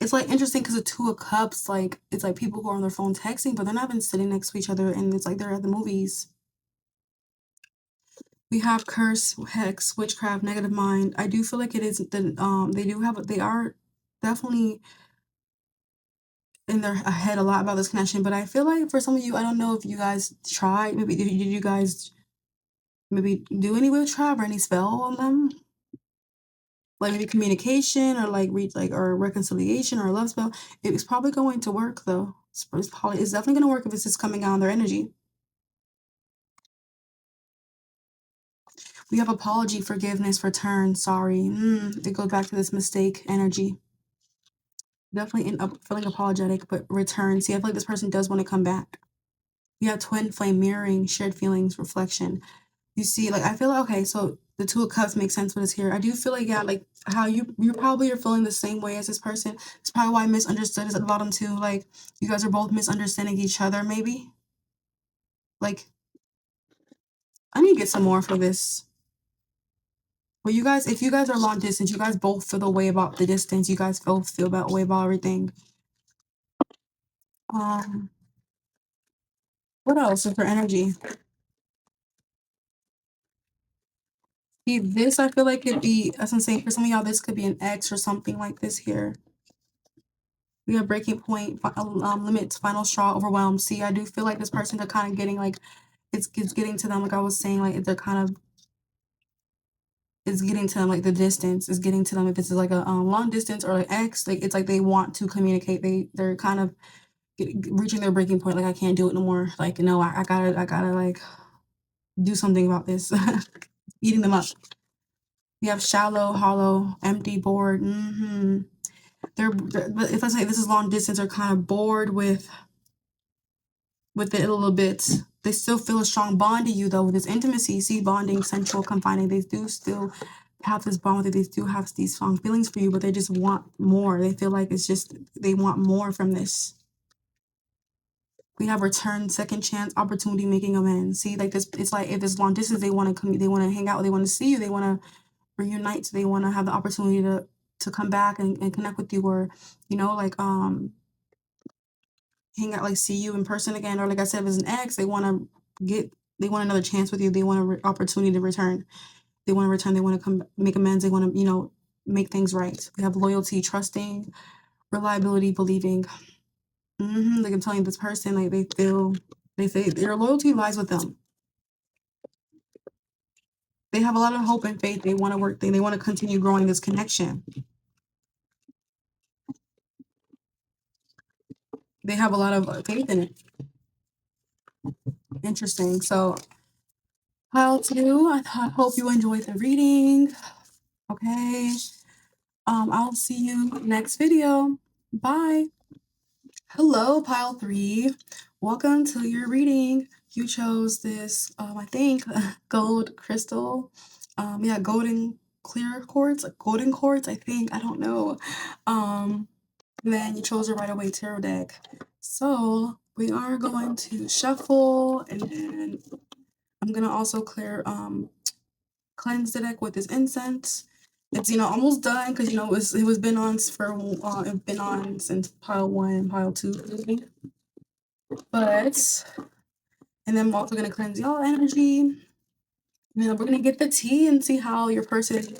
It's like interesting because the Two of Cups, like it's like people who are on their phone texting, but they're not even sitting next to each other, and it's like they're at the movies. We have curse, hex, witchcraft, negative mind. I do feel like it is the they are definitely in their head a lot about this connection, but I feel like for some of you, I don't know if you guys tried, maybe did you guys maybe do any witchcraft or any spell on them? Like maybe communication, or like reach like, or reconciliation, or a love spell. It's probably going to work though. It's definitely gonna work if it's just coming out on their energy. We have apology, forgiveness, return, sorry. It goes back to this mistake energy. Definitely feeling apologetic, but return. See, I feel like this person does want to come back. We have twin flame mirroring, shared feelings, reflection. You see, like, I feel like, okay, so the Two of Cups makes sense with us here. I do feel like, yeah, like how you probably are feeling the same way as this person. It's probably why misunderstood is at the bottom too. Like, you guys are both misunderstanding each other, maybe. Like, I need to get some more for this. But you guys, if you guys are long distance, you guys both feel the way about the distance. You guys both feel that way about everything. Um, what else is for energy? See, this I feel like could be, as I'm saying, for some of y'all, this could be an ex or something like this here. We have breaking point, limits, final straw, overwhelmed. See, I do feel like this person, they're kind of getting like, it's getting to them, like I was saying, like they're kind of, it's getting to them, like the distance is getting to them. If it's like a long distance or like ex, like it's like they want to communicate. They're kind of reaching their breaking point. Like, I can't do it no more. Like, no, I gotta like do something about this. Eating them up. We have shallow, hollow, empty, bored. They're if I say this is long distance, they're kind of bored with it a little bit. They still feel a strong bond to you though, with this intimacy. See, bonding, sensual, confining. They do still have this bond with you. They still have these strong feelings for you, but they just want more. They feel like it's just, they want more from this. We have return, second chance, opportunity, making amends. See, like this, it's like if it's long distance, they want to come, they want to hang out, they want to see you, they want to reunite, so they want to have the opportunity to come back and connect with you, or like hang out, like see you in person again, or like I said, if it's an ex, they want another chance with you. They want an opportunity to return. They want to return. They want to come make amends. They want to make things right. We have loyalty, trusting, reliability, believing. Like I'm telling you, this person, like they say their loyalty lies with them. They have a lot of hope and faith. They want to work. They want to continue growing this connection. They have a lot of faith in it. Interesting. So, pile two, I hope you enjoyed the reading. Okay. I'll see you next video. Bye. Hello, pile three. Welcome to your reading. You chose this, I think, gold crystal. Yeah, golden quartz, I think. I don't know. Then you chose a Right Away Tarot deck. So we are going to shuffle, and then I'm gonna also cleanse the deck with this incense. It's almost done because it was been on for it's been on since pile one and pile two, but and then I'm also gonna cleanse y'all energy. And then we're gonna get the tea and see how your person,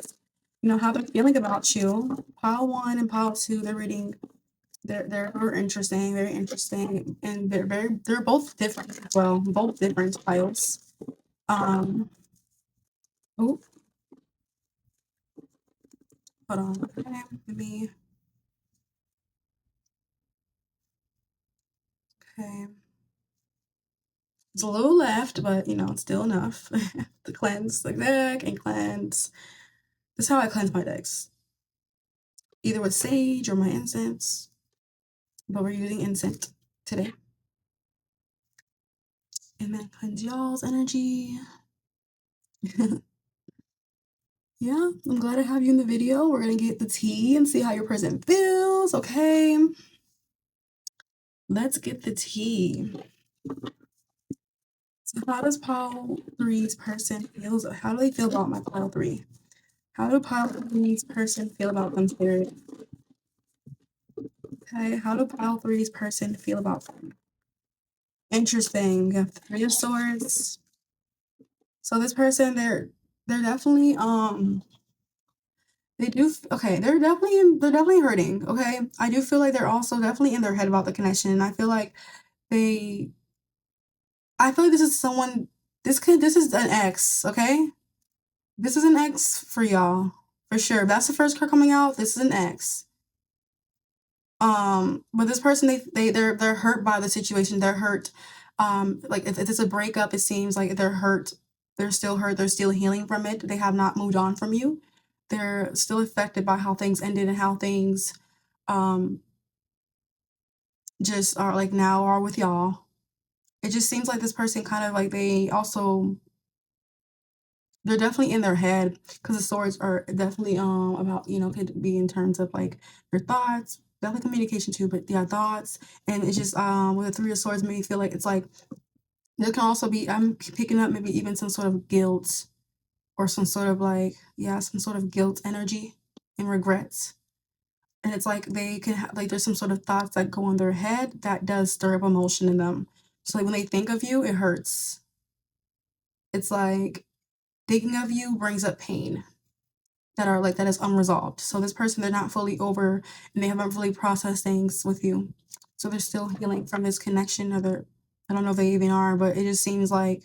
how they're feeling about you. Pile one and pile two, they're reading. They're interesting, very interesting, and they're both different. Well, both different piles. Oh, hold on. Okay, let me. Okay. It's a little left, but it's still enough to cleanse the deck and cleanse. This is how I cleanse my decks, either with sage or my incense, but we're using incense today. And then cleanse y'all's energy. Yeah, I'm glad to have you in the video. We're gonna get the tea and see how your person feels. Okay, let's get the tea. So how does pile three's person feels? How do they feel about my pile three? How do pile three's person feel about them, spirit? Okay, how do pile three's person feel about them? Interesting. We have Three of Swords. So this person, they're definitely they do okay. They're definitely hurting. Okay, I do feel like they're also definitely in their head about the connection, and I feel like they. I feel like this is someone. This is an ex. Okay, this is an ex for y'all for sure. That's the first card coming out. This is an ex. But this person, they're hurt by the situation. They're hurt. Like if it's a breakup, it seems like they're hurt. They're still hurt, they're still healing from it, they have not moved on from you. They're still affected by how things ended and how things, um, just are, like, now are with y'all. It just seems like this person kind of, like, they're definitely in their head because the swords are definitely, about, could be in terms of, like, your thoughts, definitely communication too, but yeah, thoughts, and it's just, with the Three of Swords made me feel like it's like there can also be I'm picking up maybe even some sort of guilt or some sort of, like, yeah, some sort of guilt energy and regrets, and it's like they can like, there's some sort of thoughts that go in their head that does stir up emotion in them. So, like, when they think of you, it hurts. It's like thinking of you brings up pain. That is unresolved. So this person, they're not fully over and they haven't fully processed things with you. So they're still healing from this connection or they're I don't know if they even are, but it just seems like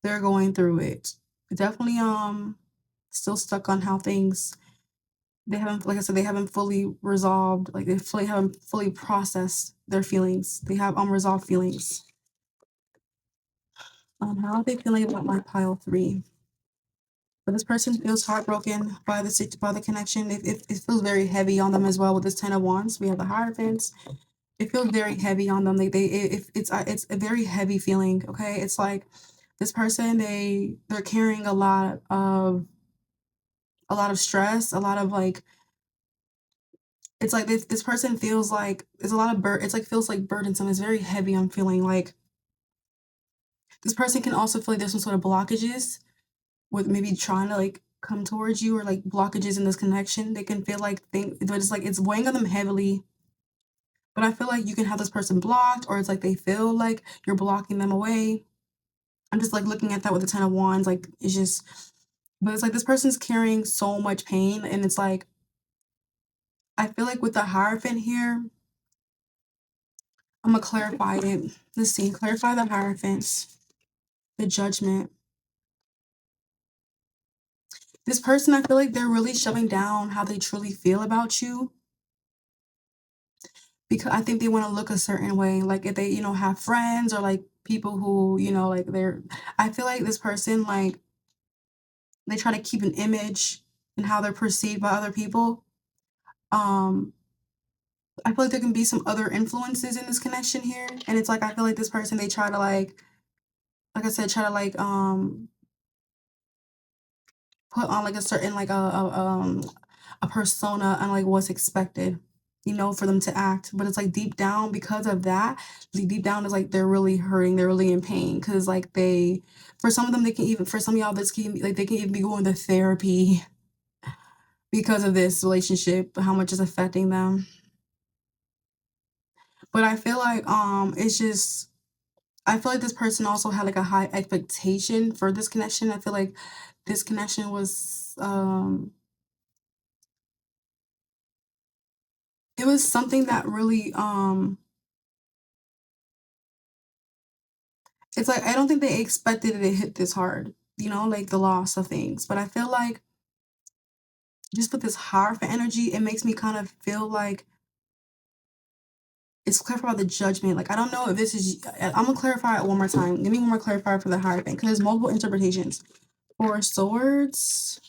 they're going through it. Definitely still stuck on how things they haven't like I said, they haven't fully resolved, like they fully haven't fully processed their feelings. They have unresolved feelings. How are they feeling about my pile three? But this person feels heartbroken by by the connection. It feels very heavy on them as well with this Ten of Wands. We have the Hierophants. It feels very heavy on them. It's a very heavy feeling. Okay, it's like this person they're carrying a lot of stress, a lot of like it's like this person feels like there's a lot of it's like feels like burdensome. It's very heavy. I'm feeling like this person can also feel like there's some sort of blockages with maybe trying to like come towards you or like blockages in this connection. They can feel like but it's like it's weighing on them heavily. But I feel like you can have this person blocked, or it's like they feel like you're blocking them away. I'm just like looking at that with the Ten of Wands, like it's just, but it's like this person's carrying so much pain, and it's like I feel like with the Hierophant here, I'm gonna clarify it. Let's see, clarify the Hierophants, the Judgment. This person, I feel like they're really shutting down how they truly feel about you because I think they want to look a certain way. Like if they, have friends or like people who, like I feel like this person, like they try to keep an image and how they're perceived by other people. Um, I feel like there can be some other influences in this connection here. And it's like, I feel like this person, they try to like I said, try to put on like a certain, like a persona and like what's expected, for them to act. But it's like deep down, because of that, deep down is like they're really hurting, they're really in pain. Cause like for some of them, they can even, for some of y'all, this can like they can even be going to therapy because of this relationship, how much it's affecting them. But I feel like it's just I feel like this person also had like a high expectation for this connection. I feel like this connection was it was something that really it's like I don't think they expected it to hit this hard, like the loss of things. But I feel like just with this Hierophant energy, it makes me kind of feel like it's clarify about the Judgment. Like I don't know if this is I'm gonna clarify it one more time. Give me one more clarifier for the Hierophant because there's multiple interpretations. Four of Swords.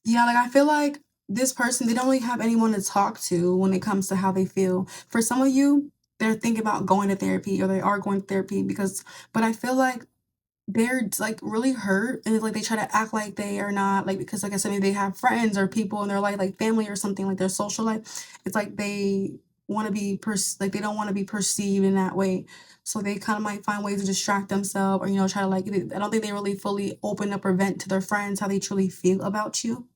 Yeah, like I feel like this person, they don't really have anyone to talk to when it comes to how they feel. For some of you, they're thinking about going to therapy or they are going to therapy but I feel like they're like really hurt and it's like they try to act like they are not like because like I said, maybe they have friends or people in their life, like family or something, like their social life. It's like they want to be like they don't want to be perceived in that way. So they kind of might find ways to distract themselves or try to like I don't think they really fully open up or vent to their friends how they truly feel about you.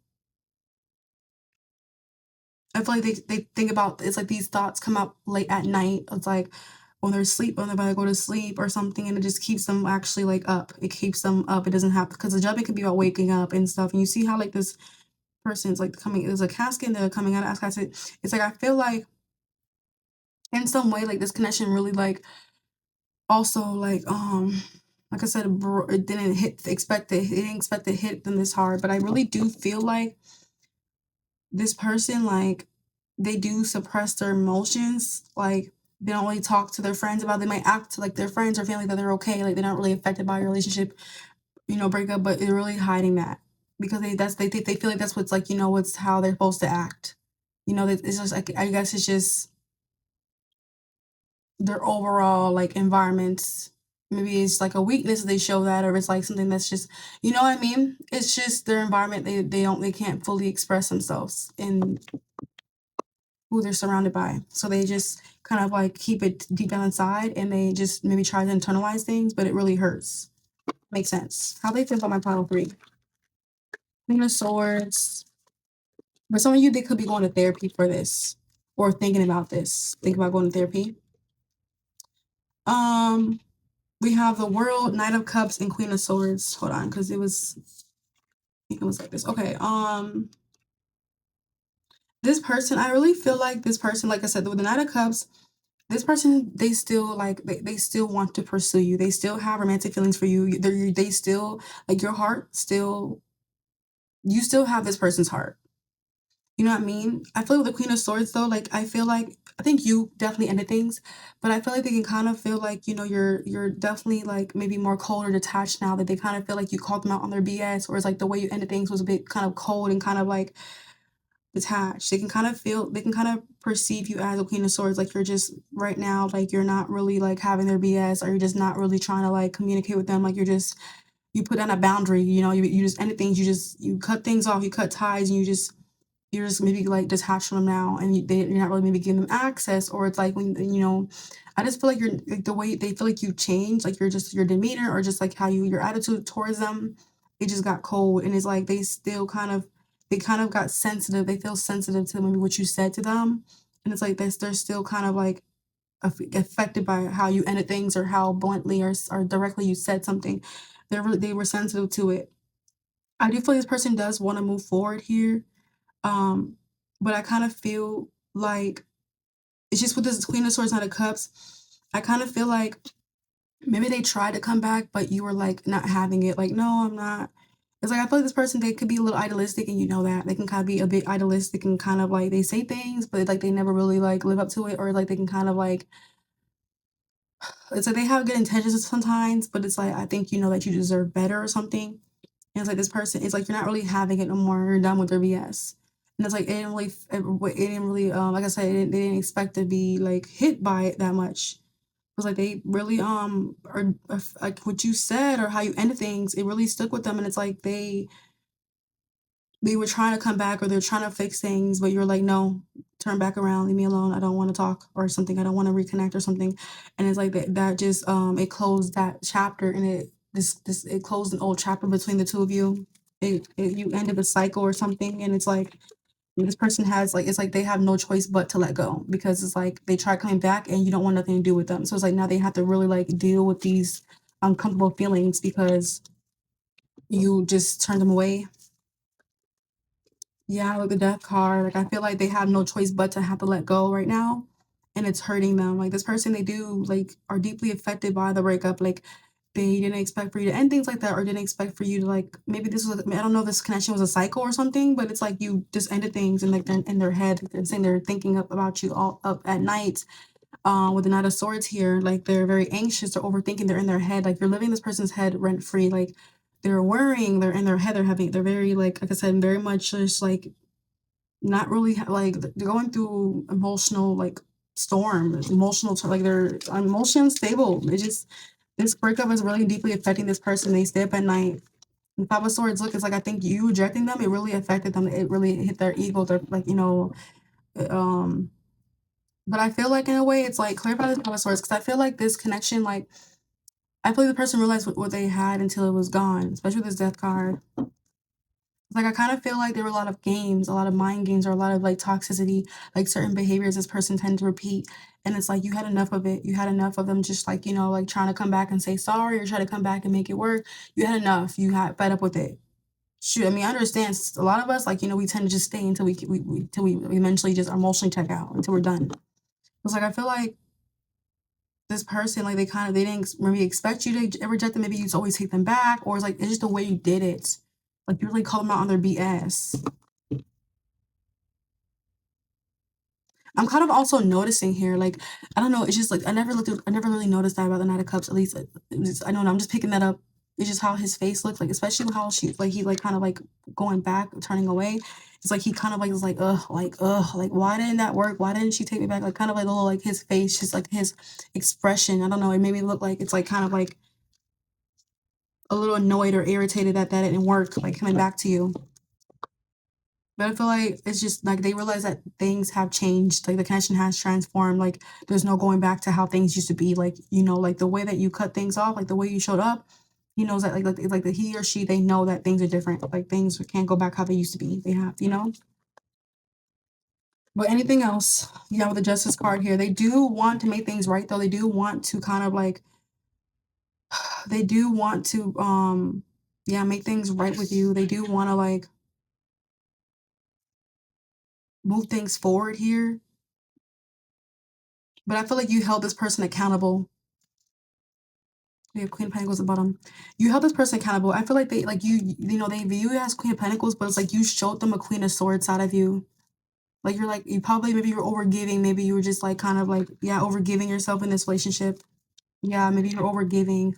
I feel like they think about it's like these thoughts come up late at night. It's like when they're asleep, when they're about to go to sleep or something, and it just keeps them actually like up. It keeps them up. It doesn't have because the Judgment can be about waking up and stuff. And you see how like this person's like coming, there's a casket and they're coming out of casket. It's like I feel like in some way, like this connection really also like I said, it didn't it didn't expect to hit them this hard. But I really do feel like this person they do suppress their emotions. Like, they don't really talk to their friends about it. They might act to like their friends or family that they're okay, like they're not really affected by a relationship, breakup, but they're really hiding that because they feel like that's what's like, what's how they're supposed to act. It's just like, I guess it's just their overall like environment. Maybe it's like a weakness they show that, or it's like something that's just, you know what I mean? It's just their environment. They can't fully express themselves in who they're surrounded by. So they just kind of like keep it deep down inside, and they just maybe try to internalize things, but it really hurts. Makes sense. How they feel about my pile three? Queen of Swords. For some of you, they could be going to therapy for this, or thinking about this. Think about going to therapy. Um, we have the World, Knight of Cups, and Queen of Swords. Hold on, because I think it was like this. Okay. This person, I really feel like this person, like I said, with the Knight of Cups, this person, they still like they still want to pursue you. They still have romantic feelings for you. They still like your heart still. You still have this person's heart. You know what I mean? I feel like with the Queen of Swords though, like I feel like I think you definitely ended things, but I feel like they can kind of feel like, you're definitely like maybe more cold or detached now, that they kind of feel like you called them out on their BS, or it's like the way you ended things was a bit kind of cold and kind of like detached. They can kind of perceive you as a Queen of Swords, like you're just right now, like you're not really like having their BS, or you're just not really trying to like communicate with them. Like you put down a boundary, you just end things, you cut things off, you cut ties, and you're just maybe like detached from them now, and you're not really maybe giving them access, or it's like when I just feel like you're like the way they feel like you change, like your demeanor, or just like how your attitude towards them, it just got cold, and it's like they kind of got sensitive. They feel sensitive to maybe what you said to them, and it's like they're still kind of like affected by how you ended things, or how bluntly or directly you said something. They were sensitive to it. I do feel like this person does want to move forward here, um, but I kind of feel like it's just with this Queen of Swords, Knight of Cups. I kind of feel like maybe they tried to come back, but you were like not having it. Like, no, I'm not. It's like I feel like this person, they could be a little idealistic, and you know that they can kind of be a bit idealistic, and kind of like they say things, but like they never really like live up to it, or like they can kind of like it's like they have good intentions sometimes, but it's like I think you know that you deserve better or something. And it's like this person, it's like you're not really having it no more. You're done with their BS. And it's like it didn't really like I said, they didn't expect to be like hit by it that much. It was like they really are like what you said or how you ended things. It really stuck with them, and it's like they were trying to come back, or they're trying to fix things, but you're like, no, turn back around, leave me alone. I don't want to talk or something. I don't want to reconnect or something. And it's like that just it closed that chapter, and it closed an old chapter between the two of you. You ended a cycle or something, and it's like this person has like it's like they have no choice but to let go, because it's like they try coming back and you don't want nothing to do with them. So it's like now they have to really like deal with these uncomfortable feelings because you just turned them away. Yeah, like the death card, like, I feel like they have no choice but to have to let go right now, and it's hurting them. Like, this person, they do, like, are deeply affected by the breakup. Like, they didn't expect for you to end things like that, or didn't expect for you to, like, maybe this was, I don't know if this connection was a cycle or something, but it's like you just ended things, and like they're in their head, they're saying they're thinking up about you all up at night. With the Knight of Swords here, like they're very anxious, they're overthinking, they're in their head, like you're living in this person's head rent free. Like they're worrying, they're in their head, they're very like I said, very much just like not really like they're going through emotional like storm, emotional like they're emotionally unstable. It just this breakup is really deeply affecting this person. They stay up at night. And Five of Swords, look, it's like I think you rejecting them, it really affected them. It really hit their ego. They're like, um, but I feel like in a way it's like clarify the Five of Swords, because I feel like this connection, like I feel like the person realized what they had until it was gone, especially with this death card. Like, I kind of feel like there were a lot of games, a lot of mind games, or a lot of like toxicity, like certain behaviors this person tended to repeat. And it's like you had enough of it. You had enough of them just like, like trying to come back and say sorry, or try to come back and make it work. You had enough. You had fed up with it. Shoot, I mean, I understand a lot of us, like, we tend to just stay until we eventually just emotionally check out, until we're done. It's like, I feel like this person, like, they didn't maybe expect you to reject them. Maybe you just always take them back, or it's like, it's just the way you did it. Like, you really call them out on their BS. I'm kind of also noticing here, like, I don't know, it's just like I never really noticed that about the Knight of Cups, at least I don't know, I'm just picking that up. It's just how his face looks like, especially how he like kind of like going back, turning away. It's like he kind of like is like, why didn't that work? Why didn't she take me back? Like kind of like a little like his face, just like his expression. I don't know, it made me look like it's like kind of like a little annoyed or irritated that didn't work, like coming back to you. But I feel like it's just like they realize that things have changed, like the connection has transformed. Like there's no going back to how things used to be. Like, you know, like the way that you cut things off, like the way you showed up, he knows that like the he or she, they know that things are different. Like things can't go back how they used to be. They have, you know? But anything else, yeah, with the justice card here, they do want to make things right though. They do want to kind of like they do want to yeah, make things right with you. They do want to like move things forward here. But I feel like you held this person accountable. We have Queen of Pentacles at the bottom. You held this person accountable. I feel like they like you know, they view you as Queen of Pentacles, but it's like you showed them a Queen of Swords side of you. Like you probably maybe you were overgiving, maybe you were just like kind of like, yeah, overgiving yourself in this relationship. Yeah, maybe you're overgiving.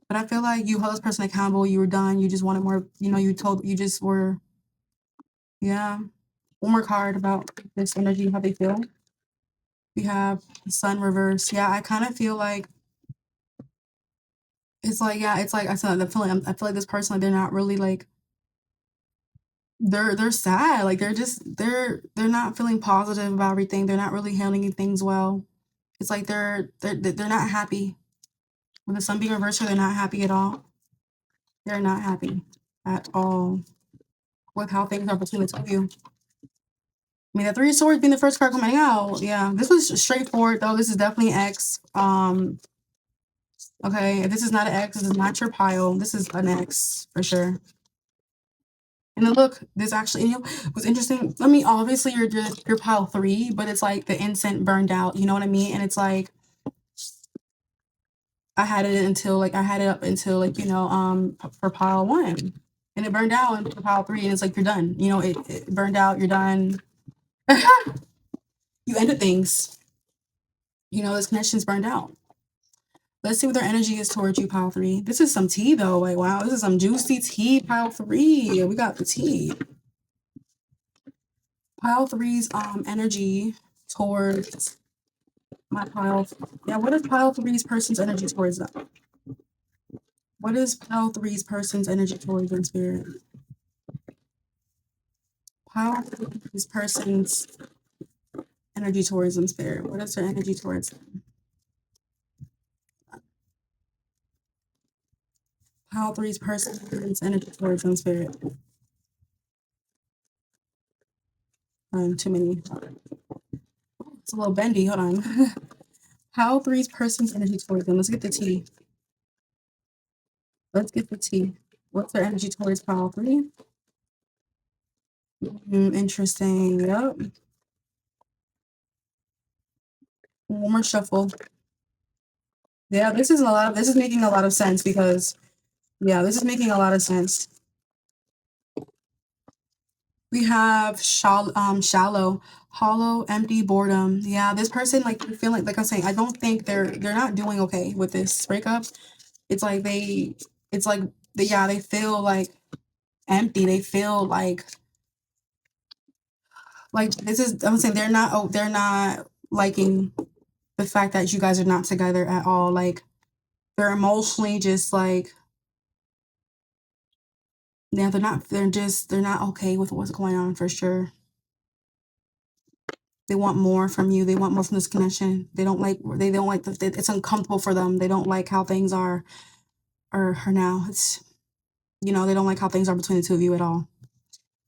But I feel like you held this person accountable, you were done, you just wanted more, you know, you just were, yeah. One more card about this energy, how they feel. We have the Sun reverse. Yeah, I kind of feel like it's like, yeah, it's like I said, the feeling. I feel like this person, like they're not really like they're sad. Like they're just they're not feeling positive about everything. They're not really handling things well. It's like they're not happy. With the Sun being reversed, they're not happy at all. They're not happy at all with how things are between the two of you. I mean, the Three of Swords being the first card coming out. Yeah, this was straightforward though. This is definitely an X. Okay, if this is not an X, this is not your pile. This is an X for sure. And then look, this actually, you know, was interesting. I mean, obviously you're pile 3, but it's like the incense burned out. You know what I mean? And it's like I had it up until like, you know, for pile 1, and it burned out into pile 3, and it's like you're done. You know, it burned out. You're done. You ended things. You know, this connection's burned out. Let's see what their energy is towards you, pile 3. This is some tea though. Like, wow, this is some juicy tea, pile 3. We got the tea. Pile 3's energy towards my pile. Yeah, what is pile 3's person's energy towards them? What is pile 3's person's energy towards them, spirit? Pile 3's person's energy towards them, spirit. What is their energy towards them? Pile 3's person's energy towards them, spirit. Too many. It's a little bendy. Hold on. Pile 3's person's energy towards them. Let's get the tea. Let's get the tea. What's their energy towards pile 3? Interesting. Yep. One more shuffle. Yeah, this is making a lot of sense because, yeah, this is making a lot of sense. We have shallow, hollow, empty, boredom. Yeah, this person, like, you feel like I'm saying, I don't think they're not doing okay with this breakup. It's like they feel like empty. They feel like this is, I'm saying they're not liking the fact that you guys are not together at all. Like they're emotionally just like, yeah, they're not okay with what's going on for sure. They want more from you. They want more from this connection. They don't like it's uncomfortable for them. They don't like how things are now. It's, you know, they don't like how things are between the two of you at all.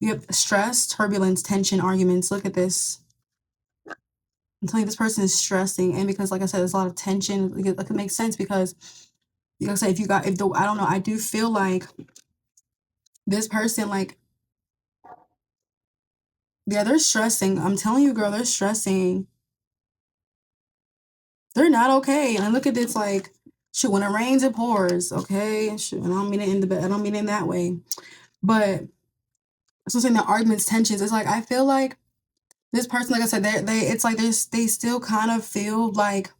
You have stress, turbulence, tension, arguments. Look at this. I'm telling you, this person is stressing, and because, like I said, there's a lot of tension. It makes sense because, like I said, I don't know, I do feel like this person, like, yeah, they're stressing. I'm telling you, girl, they're stressing. They're not okay. And look at this, like, shoot, when it rains, it pours. Okay, shoot, I don't mean it I don't mean it in that way, but so saying the arguments, tensions. It's like I feel like This person, like I said, it's like they still kind of feel like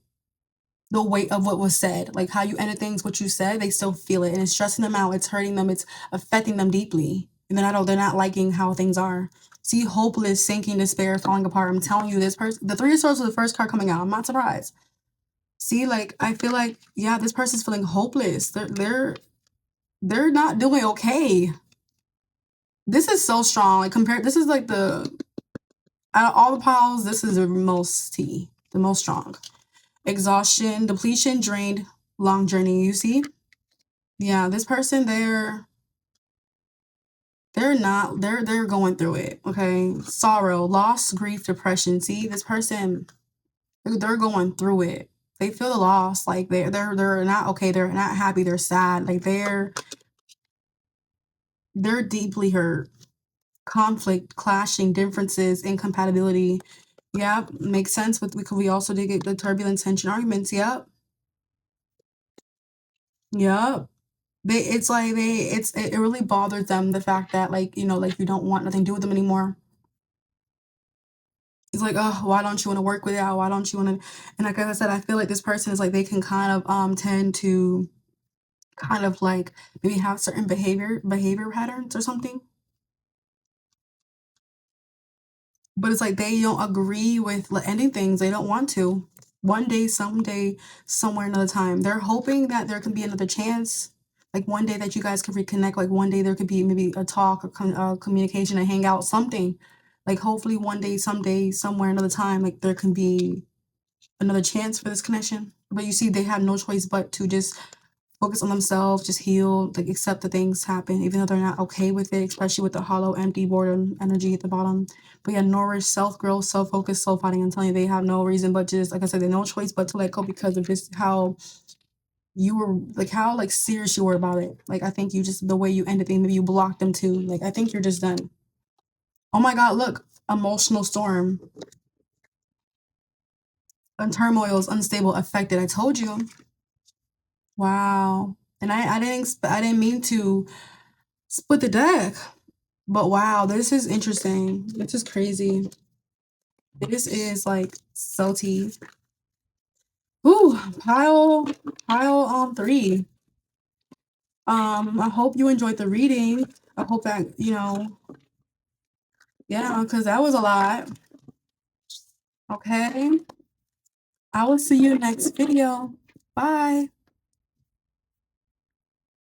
the weight of what was said, like how you ended things, what you said, they still feel it, and it's stressing them out, it's hurting them, it's affecting them deeply, and they're not liking how things are. See, hopeless, sinking, despair, falling apart. I'm telling you, this person, the Three of Swords was the first card coming out. I'm not surprised. See, like I feel like, yeah, this person's feeling hopeless. They're not doing okay. This is so strong. Like compared, this is like the out of all the piles, this is the most tea, the most strong. Exhaustion, depletion, drained, long journey. You see? Yeah, this person, they're going through it. Okay. Sorrow, loss, grief, depression. See, this person, they're going through it. They feel the loss. Like they're not okay. They're not happy. They're sad. Like they're deeply hurt. Conflict, clashing, differences, incompatibility. Yep, makes sense. With we also did get the turbulence, tension, arguments. Yep, yep. It's like it really bothers them, the fact that, like, you know, like you don't want nothing to do with them anymore. It's like, oh, why don't you want to work with it out? Why don't you want to? And like I said, I feel like this person is like they can kind of tend to kind of like maybe have certain behavior patterns or something. But it's like they don't agree with ending things. They don't want to. One day, someday, somewhere, another time. They're hoping that there can be another chance. Like one day that you guys can reconnect. Like one day there could be maybe a talk, a communication, a hangout, something. Like hopefully one day, someday, somewhere, another time, like there can be another chance for this connection. But you see, they have no choice but to just focus on themselves, just heal, like accept that things happen, even though they're not okay with it, especially with the hollow, empty, boredom energy at the bottom. But yeah, nourish, self-growth, self-focus, soul-fighting. I'm telling you, they have no reason but just, like I said, they have no choice but to let go because of just how you were, like how like serious you were about it. Like I think you just, the way you ended things, maybe you blocked them too. Like I think you're just done. Oh my God, look, emotional storm. And turmoil is unstable, affected. I told you. Wow. And I didn't mean to split the deck. But wow, this is interesting. This is crazy. This is like salty. Ooh, pile on three. I hope you enjoyed the reading. I hope that, you know, yeah, because that was a lot. Okay. I will see you next video. Bye.